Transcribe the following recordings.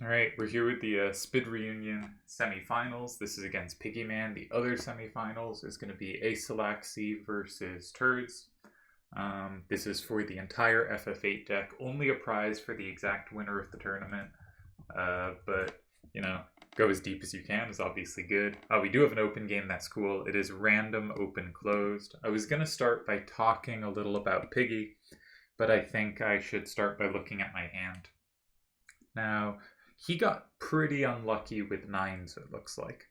Alright, we're here with the Spd Reunion Semifinals. This is against Piggyman. The other semifinals is going to be Asalaxi versus Turds. This is for the entire FF8 deck. Only a prize for the exact winner of the tournament. But, you know, go as deep as you can is obviously good. We do have an open game, that's cool. It is random, open, closed. I was going to start by talking a little about Piggy, but I think I should start by looking at my hand. Now, he got pretty unlucky with nines, it looks like.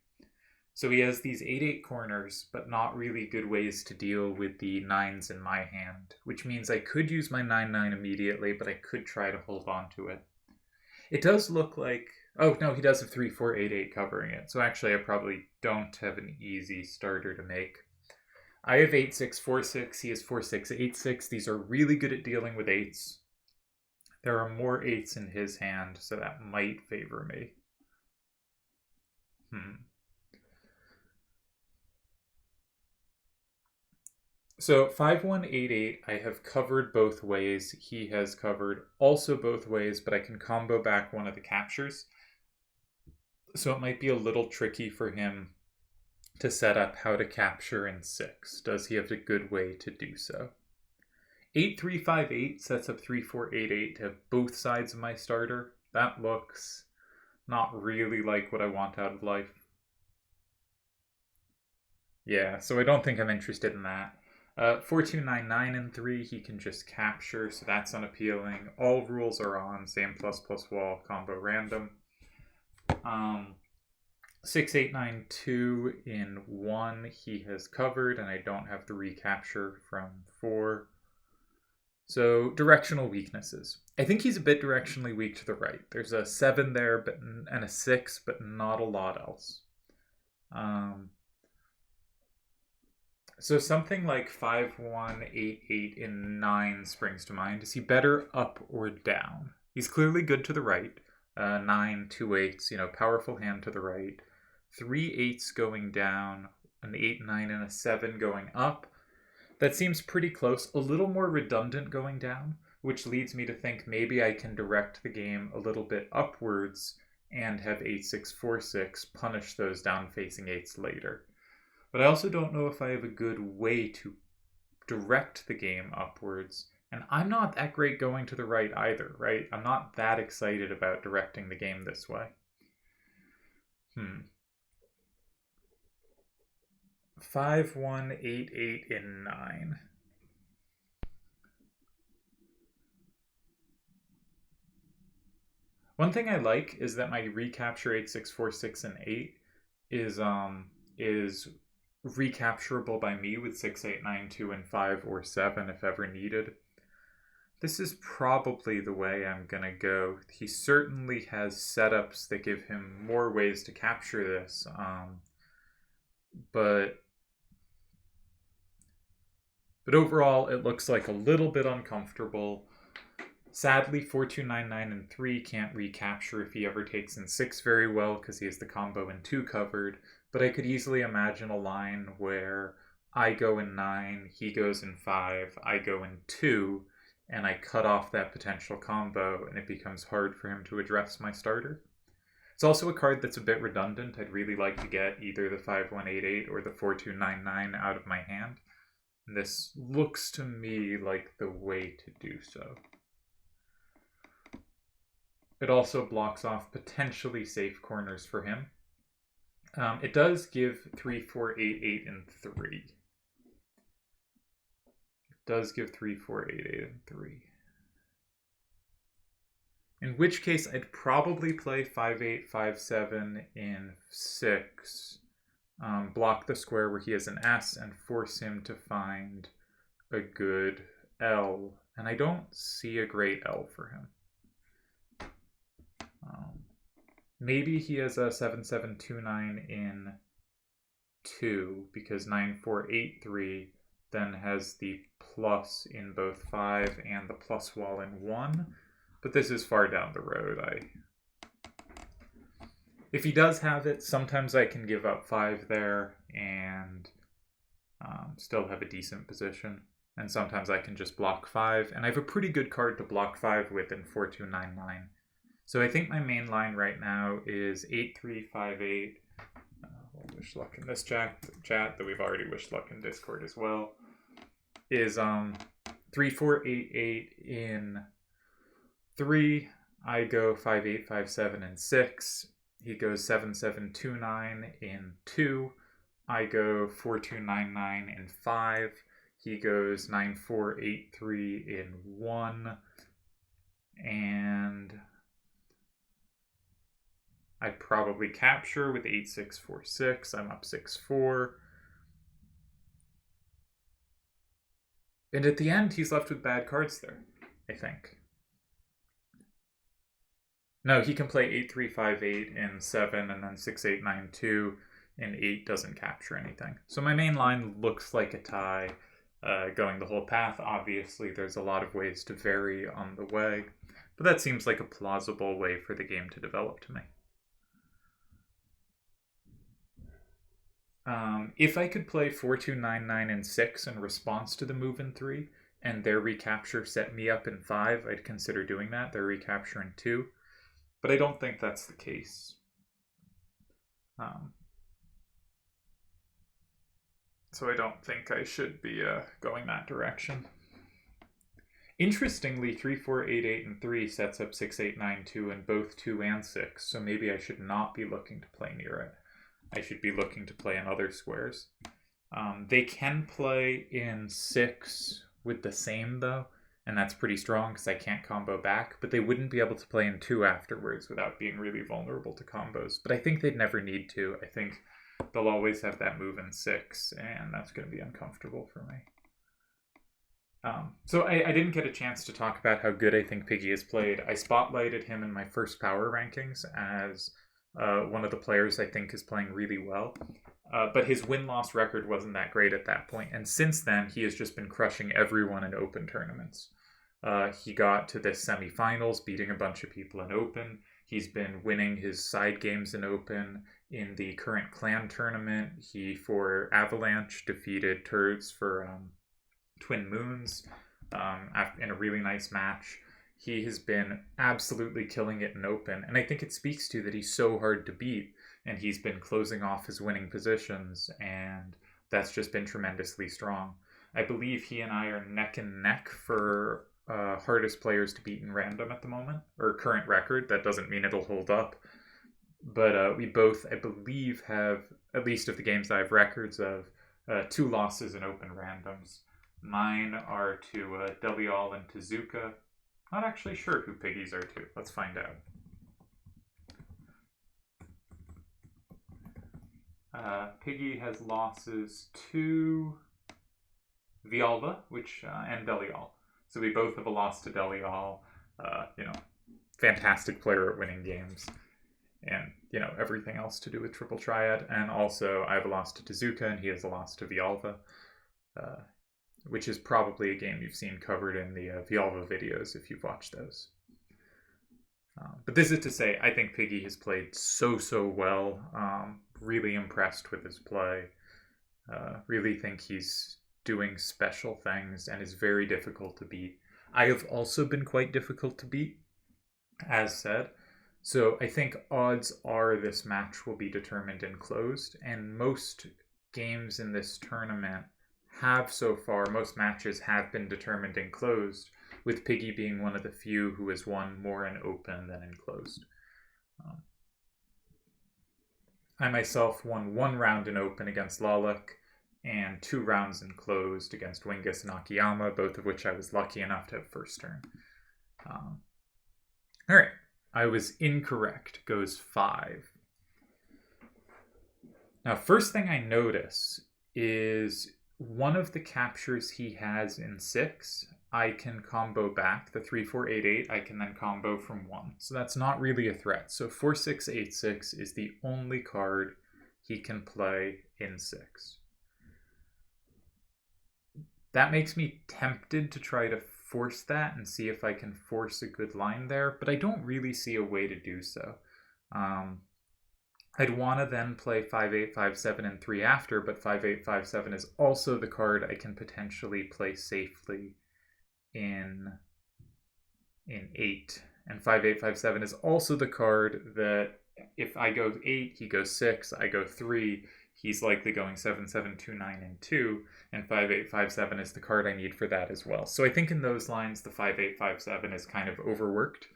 So he has these 8-8 corners, but not really good ways to deal with the nines in my hand, which means I could use my 9-9 immediately, but I could try to hold on to it. It does look like... Oh, no, he does have 3-4-8-8 covering it, so actually I probably don't have an easy starter to make. I have 8-6-4-6, he has 4-6-8-6. These are really good at dealing with 8s. There are more 8s in his hand, so that might favor me. So 5188, I have covered both ways. He has covered also both ways, but I can combo back one of the captures. So it might be a little tricky for him to set up how to capture in 6. Does he have a good way to do so? 8358 sets up 3488 to have both sides of my starter. That looks not really like what I want out of life. Yeah, so I don't think I'm interested in that. 4299 and 3, he can just capture, so that's unappealing. All rules are on, same plus plus wall, combo random. 6892 in 1, he has covered, and I don't have the recapture from 4. So, directional weaknesses. I think he's a bit directionally weak to the right. There's a 7 there and a 6, but not a lot else. So something like 5188 in 9 springs to mind. Is he better up or down? He's clearly good to the right. 9, 2 8s, powerful hand to the right. 3 8s going down, an 8, 9, and a 7 going up. That seems pretty close. A little more redundant going down, which leads me to think maybe I can direct the game a little bit upwards and have 8 6 4 6 punish those down facing 8s later. But I also don't know if I have a good way to direct the game upwards. And I'm not that great going to the right either, right? I'm not that excited about directing the game this way. 5188 in 9. One thing I like is that my recapture 8646 and 8 is recapturable by me with 6892 and 5 or 7 if ever needed. This is probably the way I'm gonna go. He certainly has setups that give him more ways to capture this, but overall it looks like a little bit uncomfortable. Sadly, 4299 and 3 can't recapture if he ever takes in 6 very well because he has the combo in 2 covered, but I could easily imagine a line where I go in 9, he goes in 5, I go in 2, and I cut off that potential combo, and it becomes hard for him to address my starter. It's also a card that's a bit redundant. I'd really like to get either the 5188 or the 4299 out of my hand. And this looks to me like the way to do so. It also blocks off potentially safe corners for him. It does give 3, 4, 8, 8, and 3. It does give 3, 4, 8, 8, and 3. In which case, I'd probably play 5, 8, 5, 7 in 6. Block the square where he has an S and force him to find a good L. And I don't see a great L for him. Maybe he has a 7729 in 2 because 9483 then has the plus in both 5 and the plus wall in 1. But this is far down the road. If he does have it, sometimes I can give up 5 there and still have a decent position. And sometimes I can just block 5. And I have a pretty good card to block 5 with in 4299. So I think my main line right now is 8358. We'll wish luck in this chat that we've already wished luck in Discord as well. Is 3488 in 3. I go 5857 in 6. He goes 7729 in 2. I go 4299 in 5. He goes 9483 in 1. And I probably capture with 8646. I'm up 6-4. And at the end, he's left with bad cards there, I think. No, he can play 8358 in 7 and then 6892 in 8 doesn't capture anything. So my main line looks like a tie going the whole path. Obviously, there's a lot of ways to vary on the way, but that seems like a plausible way for the game to develop to me. If I could play 4299 in 6 in response to the move in 3, and their recapture set me up in 5, I'd consider doing that. Their recapture in 2. But I don't think that's the case. So I don't think I should be going that direction. Interestingly, 3488 and 3 sets up 6892 in both 2 and 6, so maybe I should not be looking to play near it. I should be looking to play in other squares. They can play in 6 with the same, though, and that's pretty strong because I can't combo back, but they wouldn't be able to play in 2 afterwards without being really vulnerable to combos. But I think they'd never need to. I think they'll always have that move in 6, and that's going to be uncomfortable for me. So I didn't get a chance to talk about how good I think Piggy has played. I spotlighted him in my first power rankings as one of the players I think is playing really well. But his win-loss record wasn't that great at that point. And since then, he has just been crushing everyone in open tournaments. He got to this semifinals, beating a bunch of people in open. He's been winning his side games in open. In the current clan tournament, he, for Avalanche, defeated Turds for Twin Moons in a really nice match. He has been absolutely killing it in open, and I think it speaks to that he's so hard to beat, and he's been closing off his winning positions, and that's just been tremendously strong. I believe he and I are neck and neck for hardest players to beat in random at the moment, or current record. That doesn't mean it'll hold up, but we both, I believe, have, at least of the games I have records of, 2 losses in open randoms. Mine are to Delial and Tezuka. Not actually sure who Piggies are to. Let's find out. Piggy has losses to Vialva, and Delial. So we both have a loss to Delial. Fantastic player at winning games. And, everything else to do with Triple Triad. And also, I have a loss to Tezuka, and he has a loss to Vialva. Which is probably a game you've seen covered in the Vialva videos if you've watched those. But this is to say, I think Piggy has played so well. Really impressed with his play. Really think he's doing special things and is very difficult to beat. I have also been quite difficult to beat, as said. So I think odds are this match will be determined in closed, and most games in this tournament most matches have been determined in closed, with Piggy being one of the few who has won more in open than in closed. I myself won 1 round in open against Laluk, and 2 rounds in closed against Wingus and Akiyama, both of which I was lucky enough to have first turn. Alright, I was incorrect. Goes 5. Now, first thing I notice is one of the captures he has in 6, I can combo back. The 3488, I can then combo from 1. So that's not really a threat. So 4686 is the only card he can play in 6. That makes me tempted to try to force that and see if I can force a good line there, but I don't really see a way to do so. I'd want to then play 5857 and 3 after, but 5857 is also the card I can potentially play safely in 8 And 5857 is also the card that if I go 8, he goes 6, I go 3, he's likely going 7, 7, 2, 9, and 2, and 5857 is the card I need for that as well. So I think in those lines, the 5857 is kind of overworked.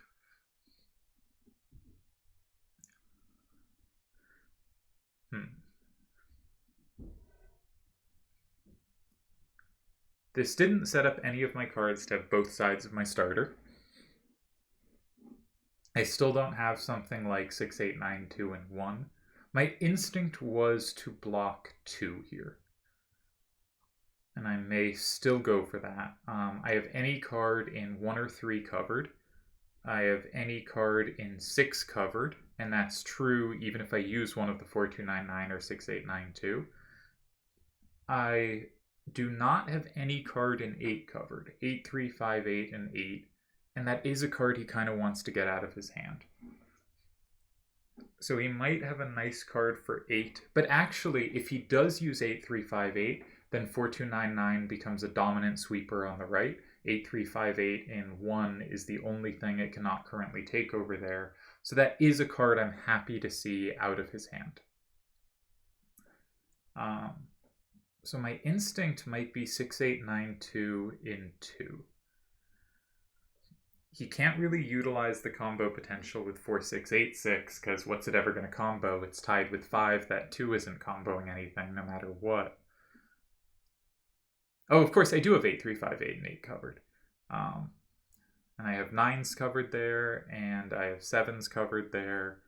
This didn't set up any of my cards to have both sides of my starter. I still don't have something like 6, 8, 9, 2, and 1. My instinct was to block 2 here. And I may still go for that. I have any card in 1 or 3 covered. I have any card in 6 covered, and that's true even if I use one of the 4299 or 6892. I do not have any card in 8 covered. 8358 and 8. And that is a card he kind of wants to get out of his hand. So he might have a nice card for 8. But actually, if he does use 8358, then 4299 becomes a dominant sweeper on the right. 8358 in 1 is the only thing it cannot currently take over there. So that is a card I'm happy to see out of his hand. So my instinct might be 6892 in 2. He can't really utilize the combo potential with 4686 because what's it ever going to combo? It's tied with 5. That 2 isn't comboing anything no matter what. Oh, of course, I do have 8358 and 8 covered. And I have 9s covered there, and I have 7s covered there.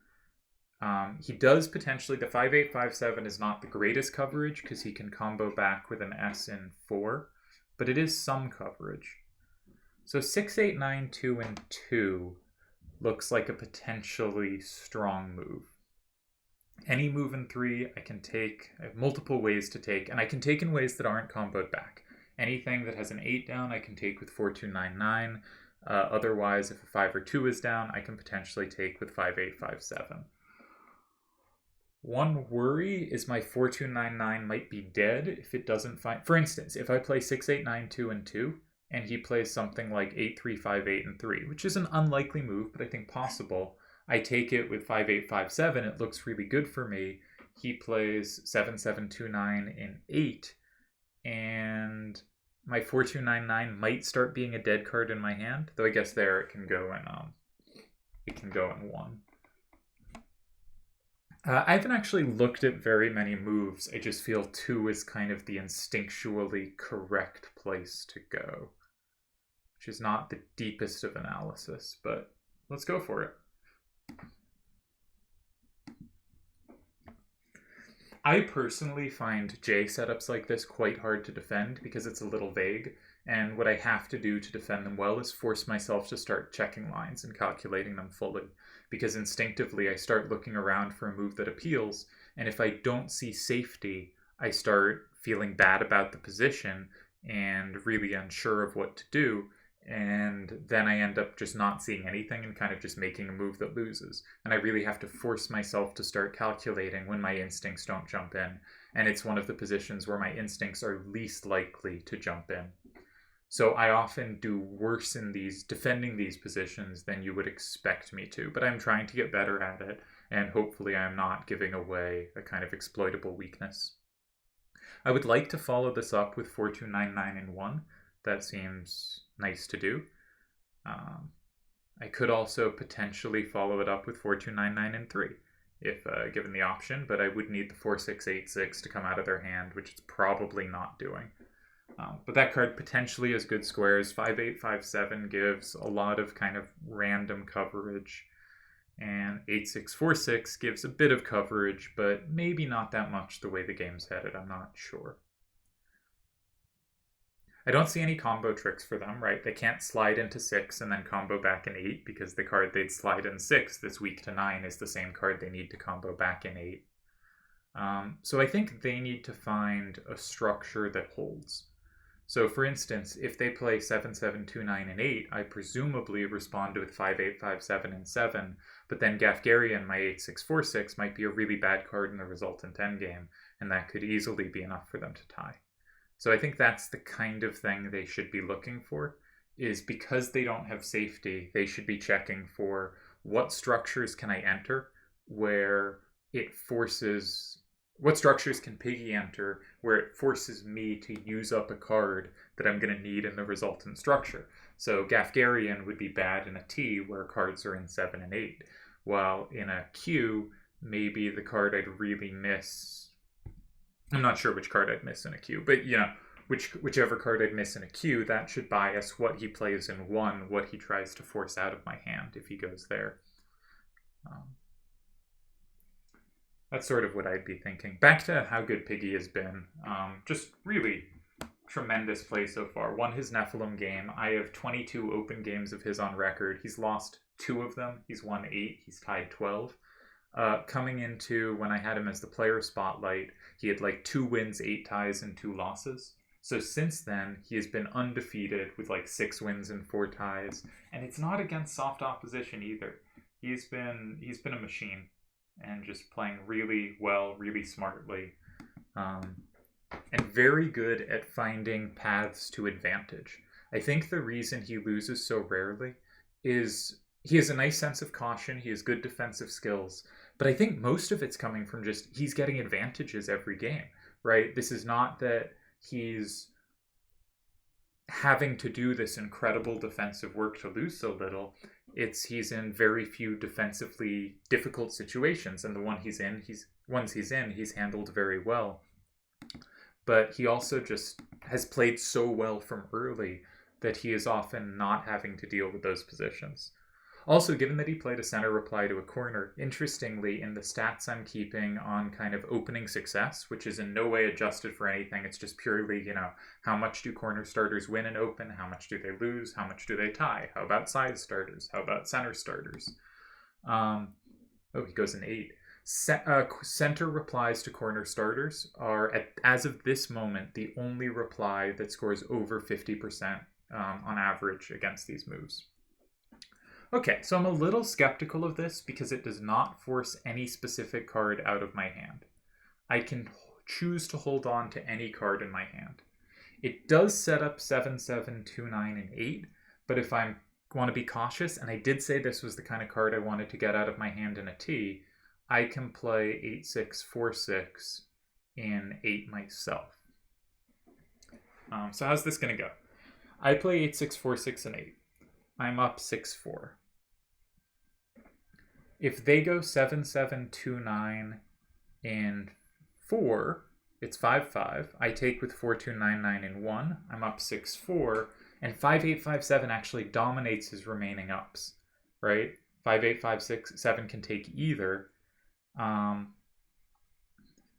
He does potentially, the 5857 is not the greatest coverage because he can combo back with an S in 4, but it is some coverage. So 6892 and 2 looks like a potentially strong move. Any move in 3 I can take. I have multiple ways to take, and I can take in ways that aren't comboed back. Anything that has an 8 down I can take with 4299. Otherwise, if a 5 or 2 is down, I can potentially take with 5857. One worry is my 4299 might be dead if it doesn't find... For instance, if I play 6892 and 2, and he plays something like 8358 and 3, which is an unlikely move, but I think possible. I take it with 5857, it looks really good for me. He plays 7729 in 8, and my 4299 might start being a dead card in my hand, though I guess there it can go in 1. I haven't actually looked at very many moves. I just feel 2 is kind of the instinctually correct place to go, which is not the deepest of analysis, but let's go for it. I personally find J setups like this quite hard to defend because it's a little vague, and what I have to do to defend them well is force myself to start checking lines and calculating them fully, because instinctively I start looking around for a move that appeals, and if I don't see safety, I start feeling bad about the position and really unsure of what to do, and then I end up just not seeing anything and kind of just making a move that loses. And I really have to force myself to start calculating when my instincts don't jump in, and it's one of the positions where my instincts are least likely to jump in. So I often do worse in defending these positions than you would expect me to, but I'm trying to get better at it, and hopefully I'm not giving away a kind of exploitable weakness. I would like to follow this up with 4299 in 1. That seems nice to do. I could also potentially follow it up with 4299 in 3, if given the option, but I would need the 4686 to come out of their hand, which it's probably not doing. But that card potentially has good squares. 5857 gives a lot of kind of random coverage, and 8646 gives a bit of coverage, but maybe not that much the way the game's headed. I'm not sure. I don't see any combo tricks for them, right? They can't slide into 6 and then combo back in 8 because the card they'd slide in 6 that's weak to 9 is the same card they need to combo back in 8. So I think they need to find a structure that holds. So for instance, if they play 7729 and 8, I presumably respond with 5857 and 7, but then Gafgarian, my 8646, might be a really bad card in the resultant endgame, and that could easily be enough for them to tie. So I think that's the kind of thing they should be looking for, is because they don't have safety, they should be checking for what structures can I enter where it forces, what structures can Piggy enter where it forces me to use up a card that I'm going to need in the resultant structure. So Gafgarian would be bad in a T where cards are in 7 and 8, while in a Q, maybe the card I'd really miss, I'm not sure which card I'd miss in a Q, but you know, whichever card I'd miss in a Q, that should bias what he plays in 1, what he tries to force out of my hand if he goes there. That's sort of what I'd be thinking. Back to how good Piggy has been. Just really tremendous play so far. Won his Nephilim game. I have 22 open games of his on record. He's lost 2 of them. He's won 8. He's tied 12. Coming into when I had him as the player spotlight, he had like 2 wins, 8 ties, and 2 losses. So since then, he has been undefeated with like 6 wins and 4 ties. And it's not against soft opposition either. He's been a machine and just playing really well, really smartly. And very good at finding paths to advantage. I think the reason he loses so rarely is he has a nice sense of caution, he has good defensive skills, but I think most of it's coming from just he's getting advantages every game, right? This is not that he's having to do this incredible defensive work to lose so little. It's he's in very few defensively difficult situations, and the ones he's in, he's handled very well. But he also just has played so well from early that he is often not having to deal with those positions. Also, given that he played a center reply to a corner, interestingly, in the stats I'm keeping on kind of opening success, which is in no way adjusted for anything, it's just purely, you know, how much do corner starters win and open, how much do they lose, how much do they tie, how about side starters, how about center starters? He goes in 8. Center replies to corner starters are, as of this moment, the only reply that scores over 50% on average against these moves. Okay, so I'm a little skeptical of this because it does not force any specific card out of my hand. I can choose to hold on to any card in my hand. It does set up 7, 7, 2, 9, and 8, but if I want to be cautious, and I did say this was the kind of card I wanted to get out of my hand in a T, I can play 8, 6, 4, 6 in 8 myself. So how's this going to go? I play 8, 6, 4, 6, and 8. I'm up 6, 4. If they go 7, 7, 2, 9 in 4, it's 5, 5. I take with 4, 2, 9, 9 in 1. I'm up 6, 4. And 5, 8, 5, 7 actually dominates his remaining ups, right? 5, 8, 5, 6, 7 can take either.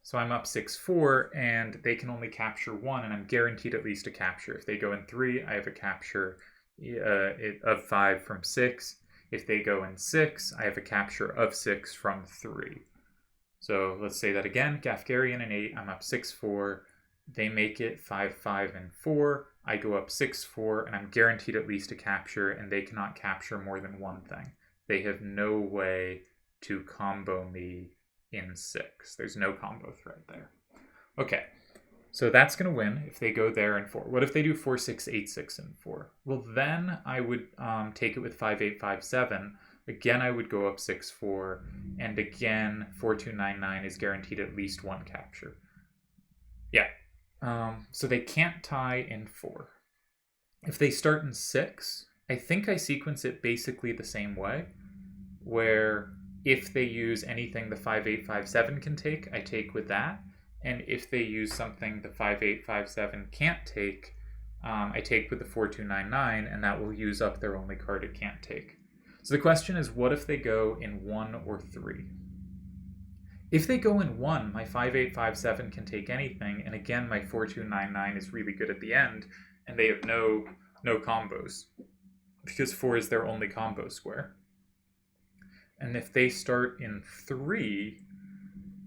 So I'm up 6, 4, and they can only capture 1, and I'm guaranteed at least a capture. If they go in 3, I have a capture of 5 from 6. If they go in 6, I have a capture of 6 from 3. So let's say that again. Gafgarian in 8, I'm up 6, 4. They make it 5, 5, and 4. I go up 6, 4, and I'm guaranteed at least a capture, and they cannot capture more than one thing. They have no way to combo me in 6. There's no combo threat there. Okay. So that's going to win if they go there in 4. What if they do 4, 6, 8, 6, and 4? Well, then I would take it with 5, 8, 5, 7. Again, I would go up 6, 4. And again, 4, 2, 9, 9 is guaranteed at least 1 capture. Yeah. So they can't tie in 4. If they start in 6, I think I sequence it basically the same way, where if they use anything the 5, 8, 5, 7 can take, I take with that. And if they use something the 5, 8, 5, 7 can't take, I take with the 4, 2, 9, 9, and that will use up their only card it can't take. So the question is, what if they go in 1 or 3? If they go in 1, my 5, 8, 5, 7 can take anything, and again, my 4, 2, 9, 9 is really good at the end, and they have no combos, because 4 is their only combo square. And if they start in 3,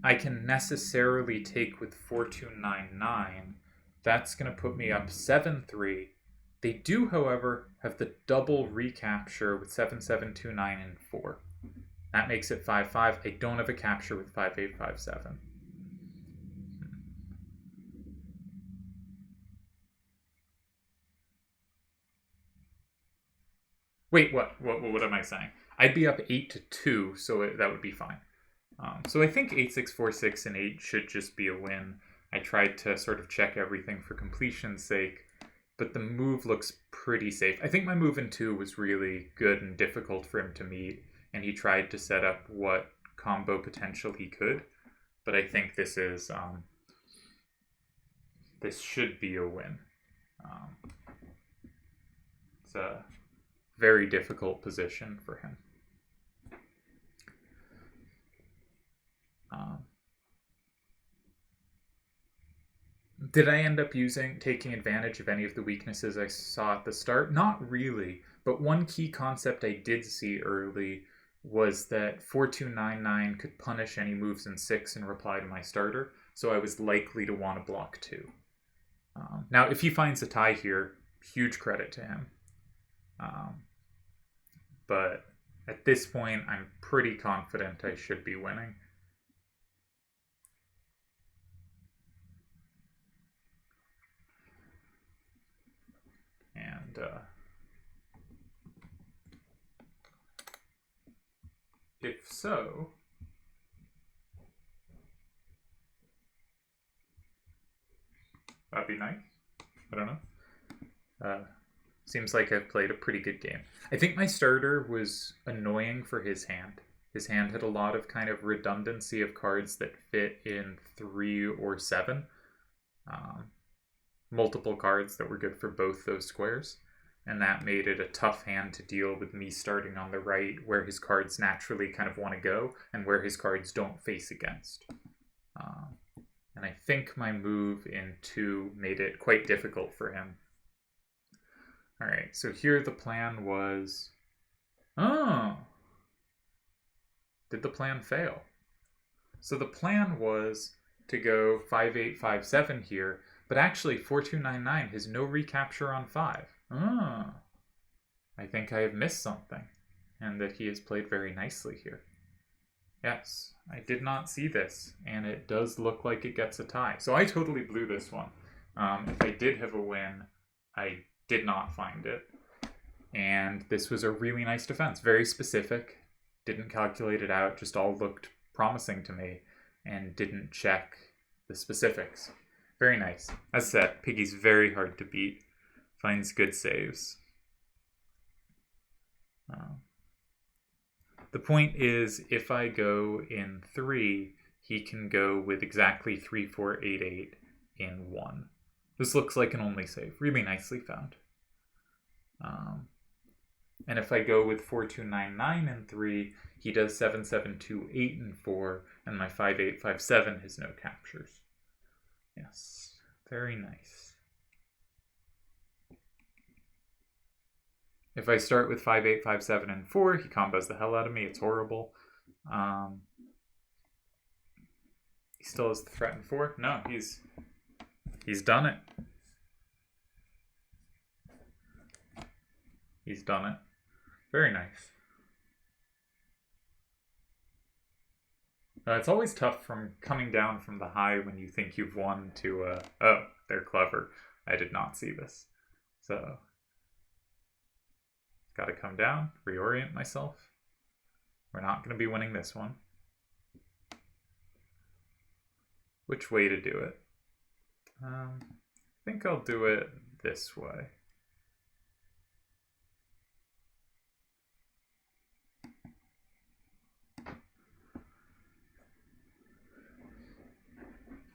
I can necessarily take with 4, 2, 9, 9. That's going to put me up 7, 3. They do, however, have the double recapture with 7, 7, 2, 9, and 4. That makes it 5, 5. I don't have a capture with 5, 8, 5, 7. Wait, what am I saying? I'd be up 8-2, so that would be fine. So I think 8-6, 4-6, and 8 should just be a win. I tried to sort of check everything for completion's sake, but the move looks pretty safe. I think my move in 2 was really good and difficult for him to meet, and he tried to set up what combo potential he could, but I think this is this should be a win. It's a very difficult position for him. Did I end up taking advantage of any of the weaknesses I saw at the start? Not really, but one key concept I did see early was that 4299 could punish any moves in 6 and reply to my starter, so I was likely to want to block 2. Now, if he finds a tie here, huge credit to him. But at this point, I'm pretty confident I should be winning. And if so, that'd be nice. I don't know. Seems like I've played a pretty good game. I think my starter was annoying for his hand. His hand had a lot of kind of redundancy of cards that fit in 3 or 7. Multiple cards that were good for both those squares. And that made it a tough hand to deal with me starting on the right, where his cards naturally kind of want to go, and where his cards don't face against. And I think my move in 2 made it quite difficult for him. Alright, so here the plan was... Oh! Did the plan fail? So the plan was to go 5-8, 5-7 here, but actually 4299 has no recapture on 5. Oh! I think I have missed something, and that he has played very nicely here. Yes, I did not see this, and it does look like it gets a tie. So I totally blew this one. If I did have a win, I did not find it. And this was a really nice defense. Very specific. Didn't calculate it out. Just all looked promising to me. And didn't check the specifics. Very nice. As said, Piggy's very hard to beat. Finds good saves. The point is, if I go in 3, he can go with exactly 3, 4, 8, 8 in 1. This looks like an only save. Really nicely found. And if I go with 4299 in 3, he does 7, 7, 2, 8 and 4, and my 5, 8, 5, 7 has no captures. Yes, very nice. If I start with 5, 8, 5, 7, and 4, he combos the hell out of me. It's horrible. He still has the threat in 4? No, he's done it. He's done it. Very nice. It's always tough from coming down from the high when you think you've won to, oh, they're clever. I did not see this. So, gotta come down, reorient myself. We're not going to be winning this one. Which way to do it? I think I'll do it this way.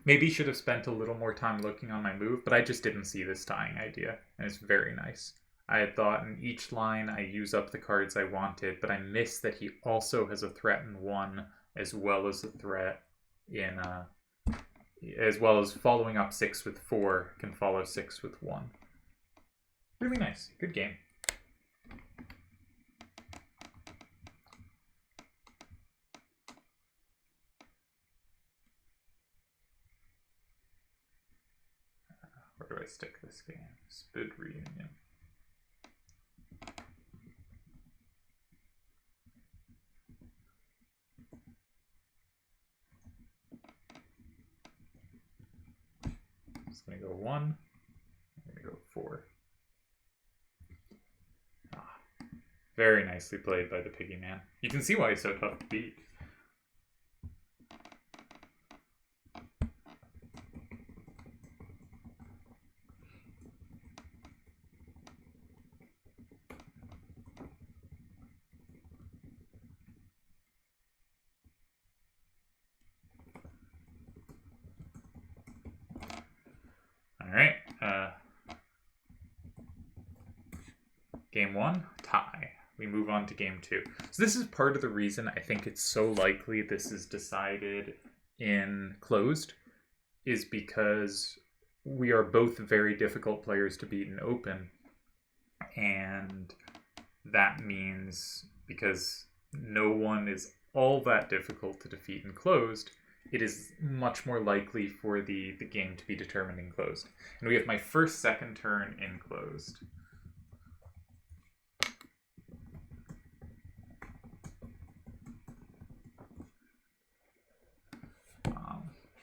Maybe should have spent a little more time looking on my move, but I just didn't see this tying idea, and it's very nice. I had thought in each line I use up the cards I wanted, but I missed that he also has a threat in 1, as well as a threat in, as well as following up 6 with 4 can follow 6 with 1. Really nice. Good game. Where do I stick this game? Spd Reunion. It's going to go 1. I'm going to go 4. Very nicely played by the Piggyman. You can see why he's so tough to beat. Alright, game 1, tie. We move on to game 2. So this is part of the reason I think it's so likely this is decided in closed, is because we are both very difficult players to beat in open, and that means because no one is all that difficult to defeat in closed, it is much more likely for the game to be determined in closed. And we have my first second turn in closed.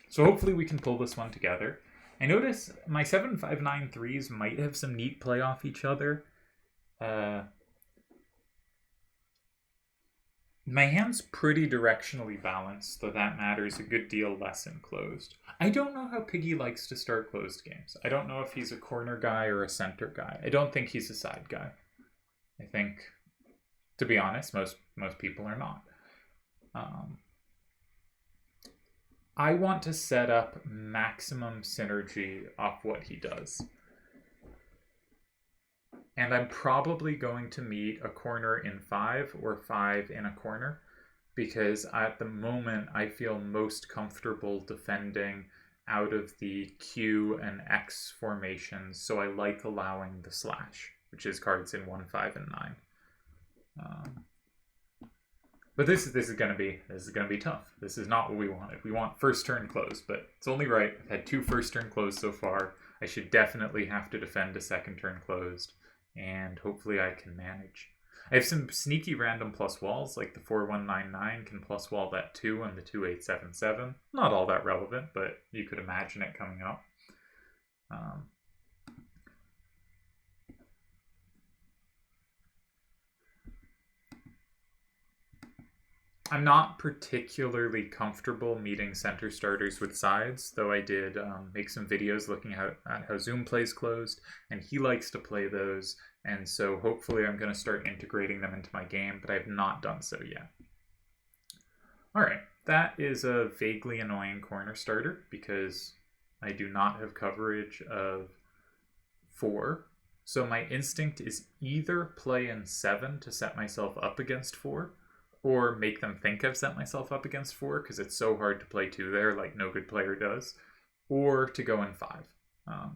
So hopefully we can pull this one together. I notice my 7-5-9 threes might have some neat play off each other. My hand's pretty directionally balanced, though that matters a good deal less in closed. I don't know how Piggy likes to start closed games. I don't know if he's a corner guy or a center guy. I don't think he's a side guy. I think, to be honest, most people are not. I want to set up maximum synergy off what he does. And I'm probably going to meet a corner in 5 or 5 in a corner, because at the moment I feel most comfortable defending out of the Q and X formations, so I like allowing the slash, which is cards in 1, 5, and 9. But this is gonna be tough. This is not what we wanted. We want first turn close, but it's only right. I've had 2 first turn closed so far. I should definitely have to defend a second turn closed, and hopefully I can manage. I have some sneaky random plus walls, like the 4199 can plus wall that 2 and the 2877. Not all that relevant, but you could imagine it coming up. I'm not particularly comfortable meeting center starters with sides, though I did make some videos looking at how Zoom plays closed, and he likes to play those, and so hopefully I'm going to start integrating them into my game, but I have not done so yet. Alright, that is a vaguely annoying corner starter, because I do not have coverage of 4, so my instinct is either play in 7 to set myself up against 4, or make them think I've set myself up against 4 because it's so hard to play 2 there, like no good player does, or to go in 5.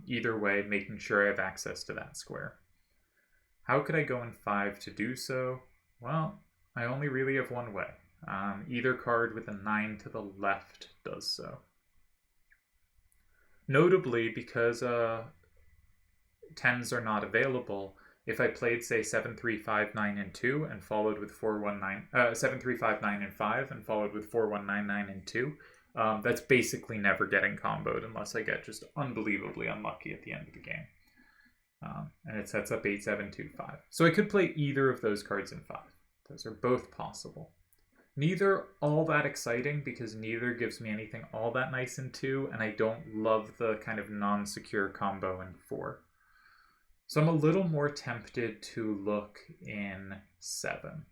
Either way, making sure I have access to that square. How could I go in 5 to do so? Well, I only really have one way. Either card with a 9 to the left does so. Notably, because 10s are not available, if I played, say, 7, 3, 5, 9, and 2, and followed with 4, 1, 9, 7, 3, 5, 9, and 5, and followed with 4, 1, 9, 9, and 2, that's basically never getting comboed unless I get just unbelievably unlucky at the end of the game. And it sets up 8, 7, 2, 5. So I could play either of those cards in 5. Those are both possible. Neither all that exciting, because neither gives me anything all that nice in 2, and I don't love the kind of non-secure combo in 4. So I'm a little more tempted to look in 7.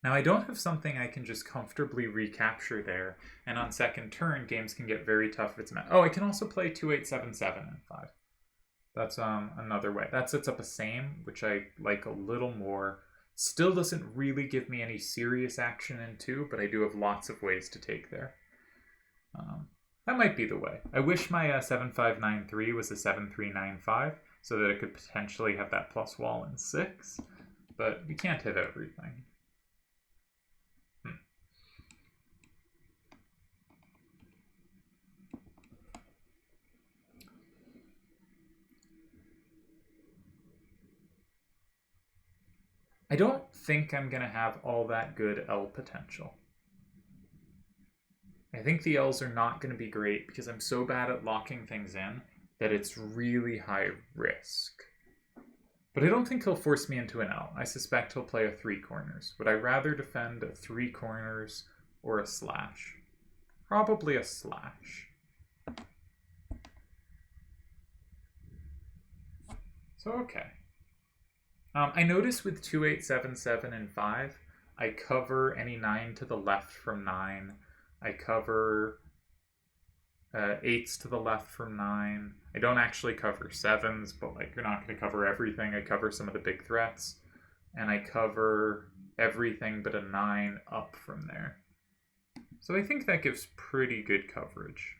Now I don't have something I can just comfortably recapture there, and on second turn, games can get very tough if it's met. Oh, I can also play 2, 8, 7, 7, and 5. That's another way. That sets up a same, which I like a little more. Still doesn't really give me any serious action in 2, but I do have lots of ways to take there. That might be the way. I wish my 7-5-9-3 was a 7-3-9-5, so that it could potentially have that plus wall in 6, but we can't hit everything. I don't think I'm going to have all that good L potential. I think the L's are not going to be great because I'm so bad at locking things in that it's really high risk. But I don't think he'll force me into an L. I suspect he'll play a 3 corners. Would I rather defend a 3 corners or a slash? Probably a slash. So, okay. I notice with 2, 8, 7, 7, and 5, I cover any 9 to the left from 9. I cover 8s to the left from 9. I don't actually cover 7s, but like you're not going to cover everything. I cover some of the big threats. And I cover everything but a 9 up from there. So I think that gives pretty good coverage.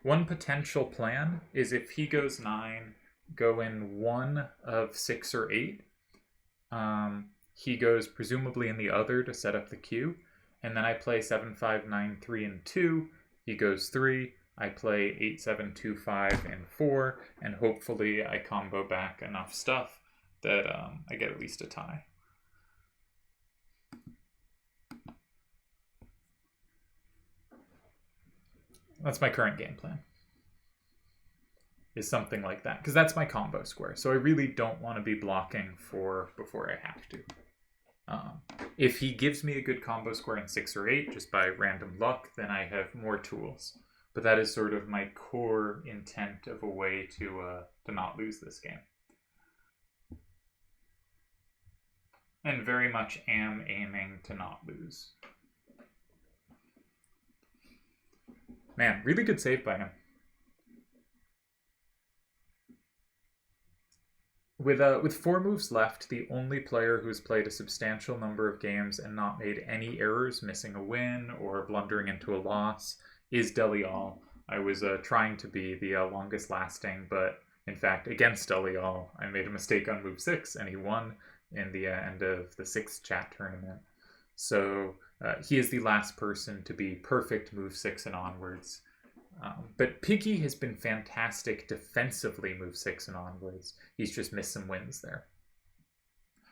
One potential plan is if he goes 9, go in 1 of 6 or 8. He goes presumably in the other to set up the queue. And then I play 7, 5, 9, 3, and 2. He goes 3. I play 8, 7, 2, 5, and 4. And hopefully I combo back enough stuff that I get at least a tie. That's my current game plan. Is something like that. Because that's my combo square. So I really don't want to be blocking 4 before I have to. If he gives me a good combo square in 6 or 8, just by random luck, then I have more tools. But that is sort of my core intent of a way to not lose this game. And very much am aiming to not lose. Man, really good save by him. With 4 moves left, the only player who has played a substantial number of games and not made any errors, missing a win or blundering into a loss, is Delial. I was trying to be the longest lasting, but in fact, against Delial, I made a mistake on move 6, and he won in the end of the 6th chat tournament. So he is the last person to be perfect move 6 and onwards. But Piggy has been fantastic defensively move 6 and onwards. He's just missed some wins there.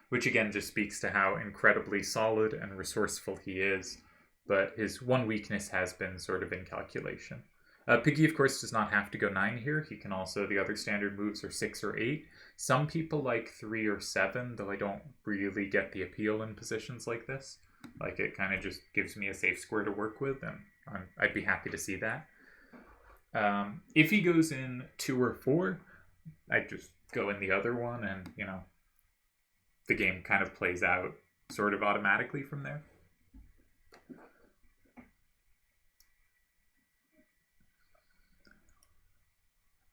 Which again just speaks to how incredibly solid and resourceful he is. But his one weakness has been sort of in calculation. Piggy, of course, does not have to go 9 here. He can also, the other standard moves are 6 or 8. Some people like 3 or 7, though I don't really get the appeal in positions like this. Like, it kind of just gives me a safe square to work with, and I'd be happy to see that. If he goes in 2 or 4, I just go in the other one, and, you know, the game kind of plays out sort of automatically from there.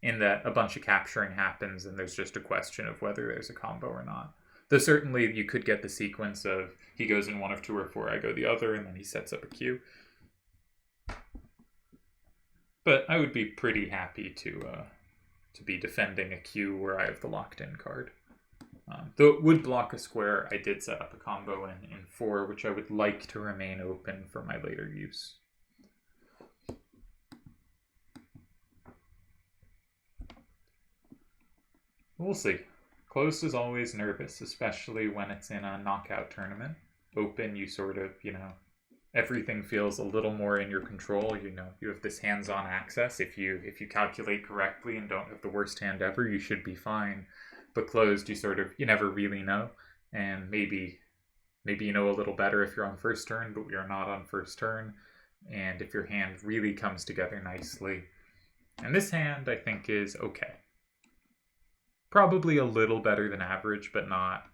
In that a bunch of capturing happens, and there's just a question of whether there's a combo or not. Though certainly you could get the sequence of he goes in 1 of 2 or 4, I go the other, and then he sets up a queue. But I would be pretty happy to be defending a queue where I have the locked-in card. Though it would block a square, I did set up a combo in 4, which I would like to remain open for my later use. We'll see. Closed is always nervous, especially when it's in a knockout tournament. Open, you sort of, you know, everything feels a little more in your control. You know, you have this hands-on access. If you calculate correctly and don't have the worst hand ever, you should be fine. But closed, you never really know. And maybe you know a little better if you're on first turn, but you're not on first turn. And if your hand really comes together nicely. And this hand, I think, is okay. Probably a little better than average, but not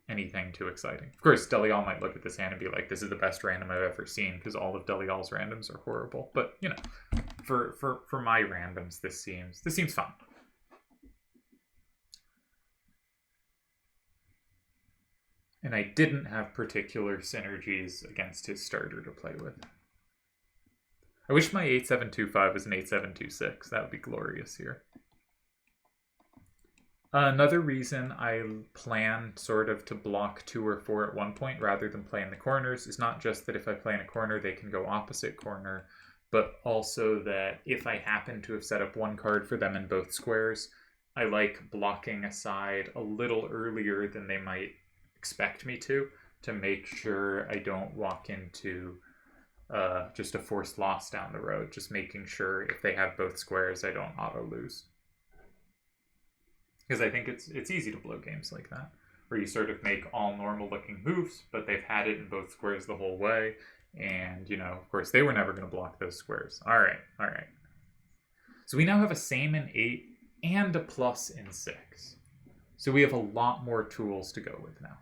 anything too exciting. Of course, Delial might look at this hand and be like, this is the best random I've ever seen, because all of Delial's randoms are horrible. But, you know, for my randoms, this seems fun. And I didn't have particular synergies against his starter to play with. I wish my 8725 was an 8726. That would be glorious here. Another reason I plan sort of to block 2 or 4 at one point rather than play in the corners is not just that if I play in a corner, they can go opposite corner, but also that if I happen to have set up one card for them in both squares, I like blocking a side a little earlier than they might expect me to make sure I don't walk into just a forced loss down the road, just making sure if they have both squares, I don't auto-lose. Because I think it's easy to blow games like that, where you sort of make all normal-looking moves, but they've had it in both squares the whole way, and, you know, of course, they were never going to block those squares. All right. So we now have a same in 8 and a plus in 6. So we have a lot more tools to go with now.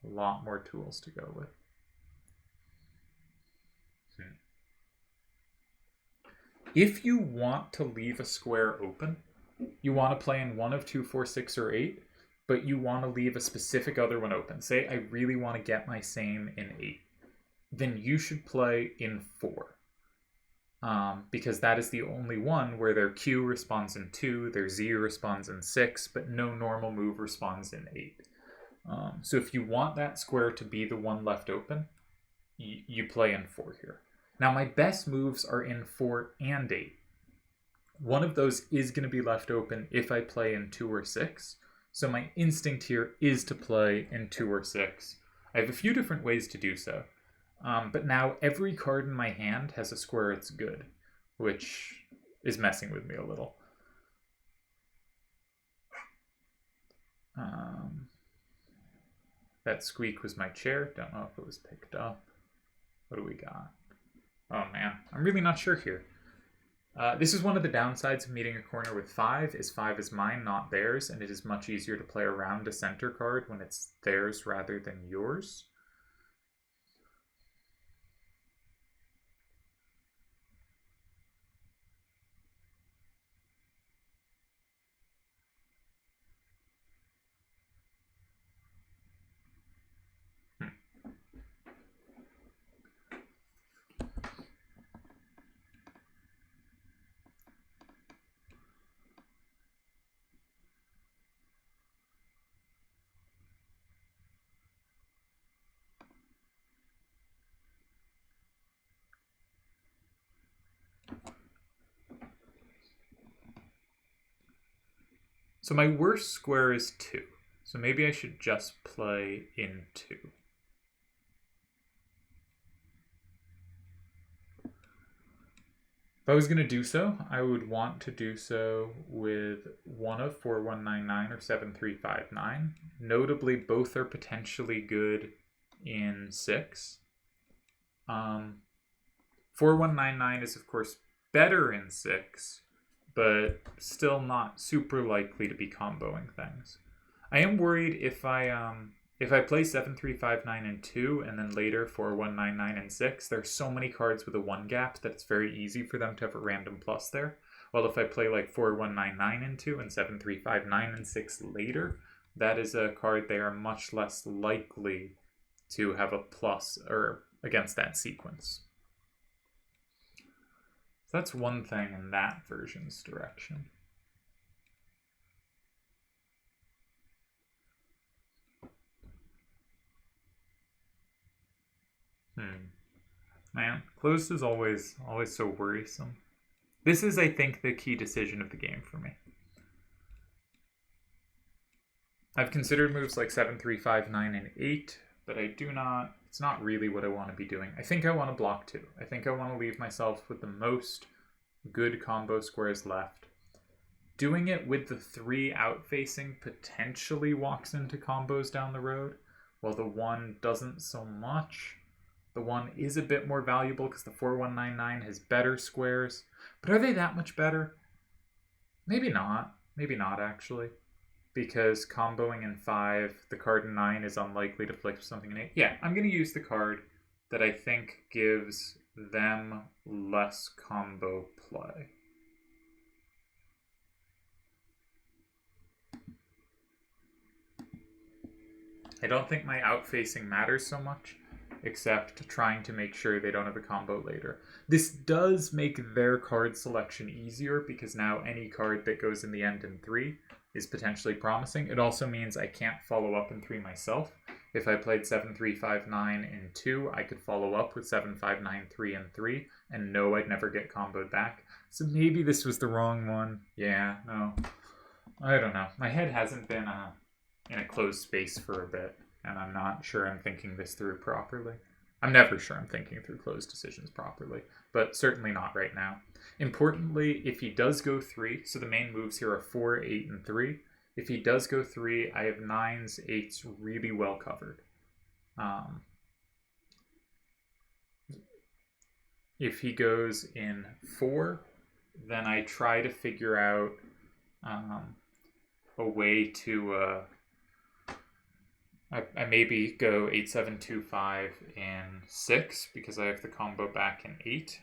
A lot more tools to go with. If you want to leave a square open, you want to play in one of 2, 4, 6, or 8, but you want to leave a specific other one open. Say I really want to get my same in 8. Then you should play in 4. Because that is the only one where their Q responds in 2, their Z responds in 6, but no normal move responds in 8. So if you want that square to be the one left open, you play in 4 here. Now my best moves are in 4 and 8. One of those is going to be left open if I play in 2 or 6. So my instinct here is to play in 2 or 6. I have a few different ways to do so. But now every card in my hand has a square it's good, which is messing with me a little. That squeak was my chair. Don't know if it was picked up. What do we got? Oh man, I'm really not sure here. This is one of the downsides of meeting a corner with 5, is 5 is mine, not theirs, and it is much easier to play around a center card when it's theirs rather than yours. So my worst square is 2. So maybe I should just play in 2. If I was going to do so, I would want to do so with one of 4199 or 7359. Notably, both are potentially good in 6. 4199 is, of course, better in 6, but still not super likely to be comboing things. I am worried if I play 7359 and 2 and then later 4199 and 6, there's so many cards with a 1 gap that it's very easy for them to have a random plus there. While if I play like 4199 and 2 and 7359 and 6 later, that is a card they are much less likely to have a plus or against that sequence. So that's one thing in that version's direction. Man, closed is always so worrisome. This is, I think, the key decision of the game for me. I've considered moves like 7, 3, 5, 9, and 8, but it's not really what I want to be doing. I think I want to block 2. I think I want to leave myself with the most good combo squares left. Doing it with the 3 out-facing potentially walks into combos down the road, while the 1 doesn't so much. The 1 is a bit more valuable because the 4199 has better squares. But are they that much better? Maybe not. Maybe not, actually. Because comboing in 5, the card in 9 is unlikely to flip something in 8. Yeah, I'm going to use the card that I think gives them less combo play. I don't think my outfacing matters so much, except trying to make sure they don't have a combo later. This does make their card selection easier, because now any card that goes in the end in 3 is potentially promising. It also means I can't follow up in 3 myself. If I played 7, 3, 5, 9 in 2, I could follow up with 7, 5, 9, 3 and 3, and know I'd never get comboed back. So maybe this was the wrong one. Yeah, no. I don't know. My head hasn't been in a closed space for a bit, and I'm not sure I'm thinking this through properly. I'm never sure I'm thinking through closed decisions properly, but certainly not right now. Importantly, if he does go 3, so the main moves here are 4, 8, and 3. If he does go 3, I have 9s, 8s really well covered. If he goes in 4, then I try to figure out a way to... I maybe go 8, 7, 2, 5 in 6 because I have the combo back in 8.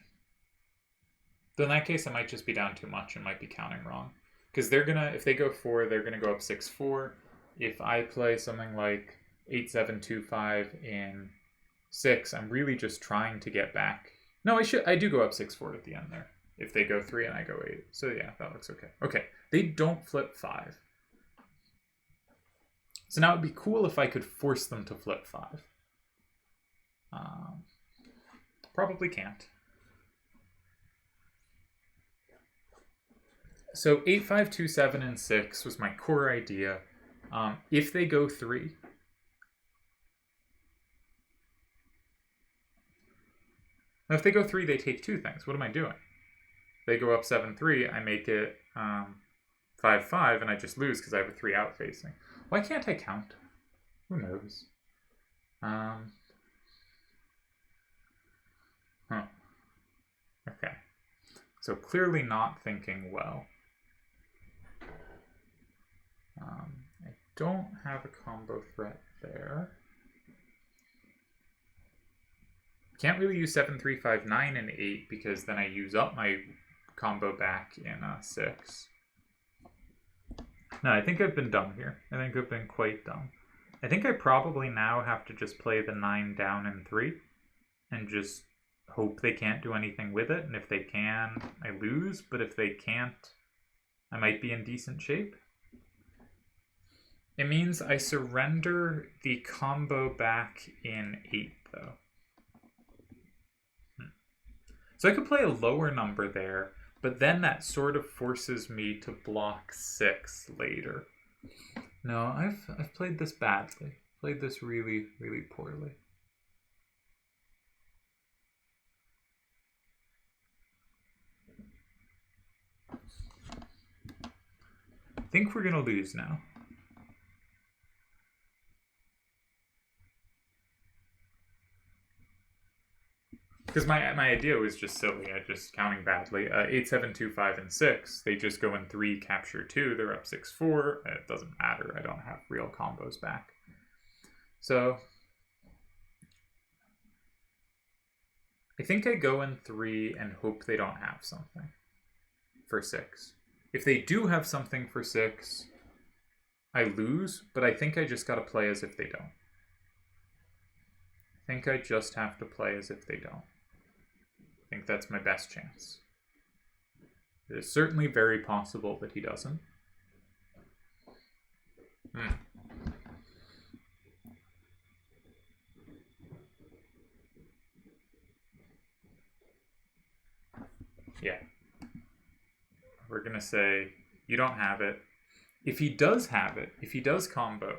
Then in that case, I might just be down too much and might be counting wrong. Because they're gonna, if they go 4, they're gonna go up 6, 4. If I play something like 8, 7, 2, 5 in 6, I'm really just trying to get back. No, I do go up 6, 4 at the end there. If they go 3 and I go 8. So yeah, that looks okay. Okay, they don't flip 5. So now it'd be cool if I could force them to flip 5. Probably can't. So 8, 5, 2, 7, and 6 was my core idea. If they go 3, now if they go 3, they take 2 things. What am I doing? They go up 7, 3, I make it 5, 5, and I just lose because I have a 3 out facing. Why can't I count? Who knows? Okay. So clearly not thinking well. I don't have a combo threat there. Can't really use 7, 3, 5, 9, and 8 because then I use up my combo back in 6. No, I think I've been dumb here. I think I've been quite dumb. I think I probably now have to just play the 9 down in 3 and just hope they can't do anything with it. And if they can, I lose. But if they can't, I might be in decent shape. It means I surrender the combo back in 8, though. So I could play a lower number there, but then that sort of forces me to block 6 later. No, I've played this badly. Played this really, really poorly. I think we're gonna lose now. Because my idea was just silly. I just counting badly. 8, 7, 2, 5, and 6. They just go in 3, capture 2. They're up 6, 4. It doesn't matter. I don't have real combos back. So I think I go in 3 and hope they don't have something for 6. If they do have something for 6, I lose, but I think I just got to play as if they don't. I think I just have to play as if they don't. I think that's my best chance. It is certainly very possible that he doesn't. Yeah. We're going to say, you don't have it. If he does have it, if he does combo,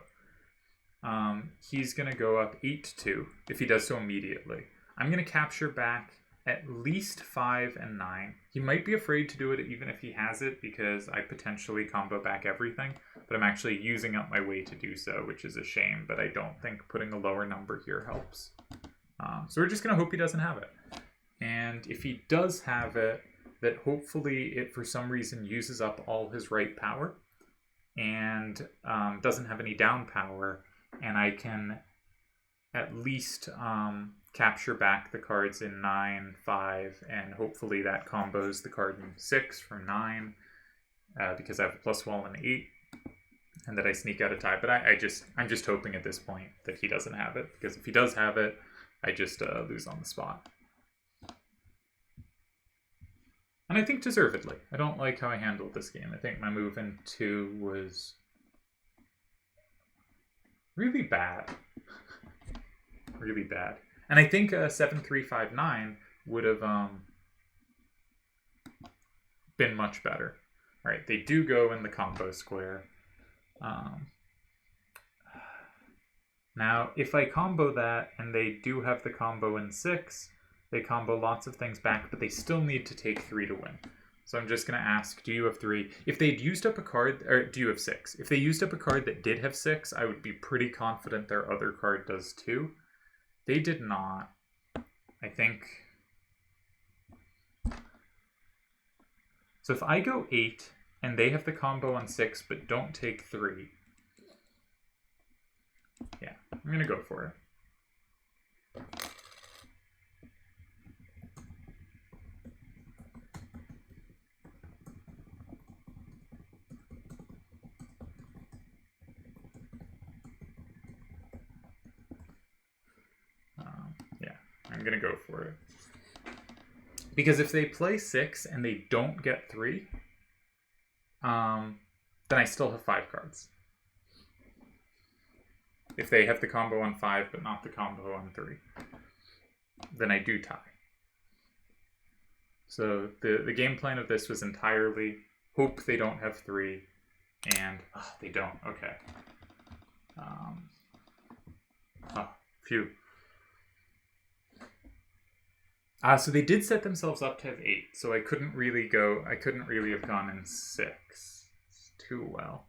he's going to go up 8, 2, if he does so immediately. I'm going to capture back at least 5 and 9. He might be afraid to do it even if he has it because I potentially combo back everything, but I'm actually using up my way to do so, which is a shame, but I don't think putting a lower number here helps. So we're just going to hope he doesn't have it. And if he does have it, that hopefully it for some reason uses up all his right power and doesn't have any down power, and I can at least capture back the cards in 9, 5, and hopefully that combos the card in 6 from 9 because I have a plus wall in 8, and that I sneak out a tie. But I'm just hoping at this point that he doesn't have it, because if he does have it, I just lose on the spot. And I think deservedly. I don't like how I handled this game. I think my move in 2 was really bad. Really bad. And I think 7, 3, 5, 9 would have been much better. All right, they do go in the combo square. Now, if I combo that, and they do have the combo in 6, they combo lots of things back, but they still need to take 3 to win. So I'm just going to ask, do you have 3? If they'd used up a card, or do you have 6? If they used up a card that did have 6, I would be pretty confident their other card does too. They did not. I think... So if I go 8, and they have the combo on 6, but don't take 3... Yeah, I'm going to go for it. Yeah, I'm going to go for it. Because if they play 6 and they don't get 3, then I still have 5 cards. If they have the combo on 5 but not the combo on 3, then I do tie. So the game plan of this was entirely hope they don't have 3, and they don't. Okay. Phew. So they did set themselves up to have 8, so I couldn't really have gone in 6 too well.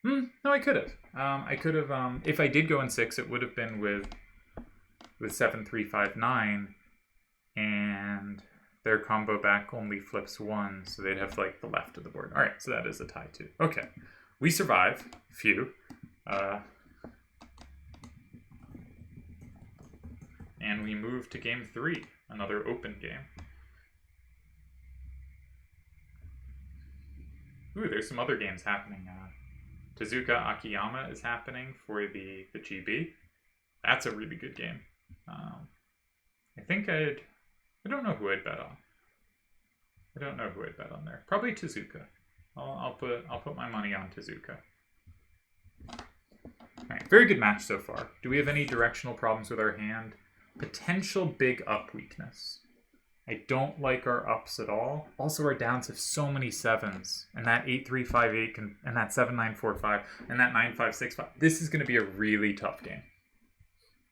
No, I could have. I could have, if I did go in 6, it would have been with 7, 3, 5, 9, and their combo back only flips 1, so they'd have, like, the left of the board. Alright, so that is a tie, too. Okay. We survive. Phew. And we move to game 3, another open game. Ooh, there's some other games happening. Tezuka Akiyama is happening for the GB. That's a really good game. I think I don't know who I'd bet on. I don't know who I'd bet on there. Probably Tezuka. I'll put my money on Tezuka. Alright, very good match so far. Do we have any directional problems with our hand? Potential big up weakness. I don't like our ups at all. Also, our downs have so many 7s. And that 8-3-5-8 can, and that 7-9-4-5, and that 9-5-6-5. This is going to be a really tough game.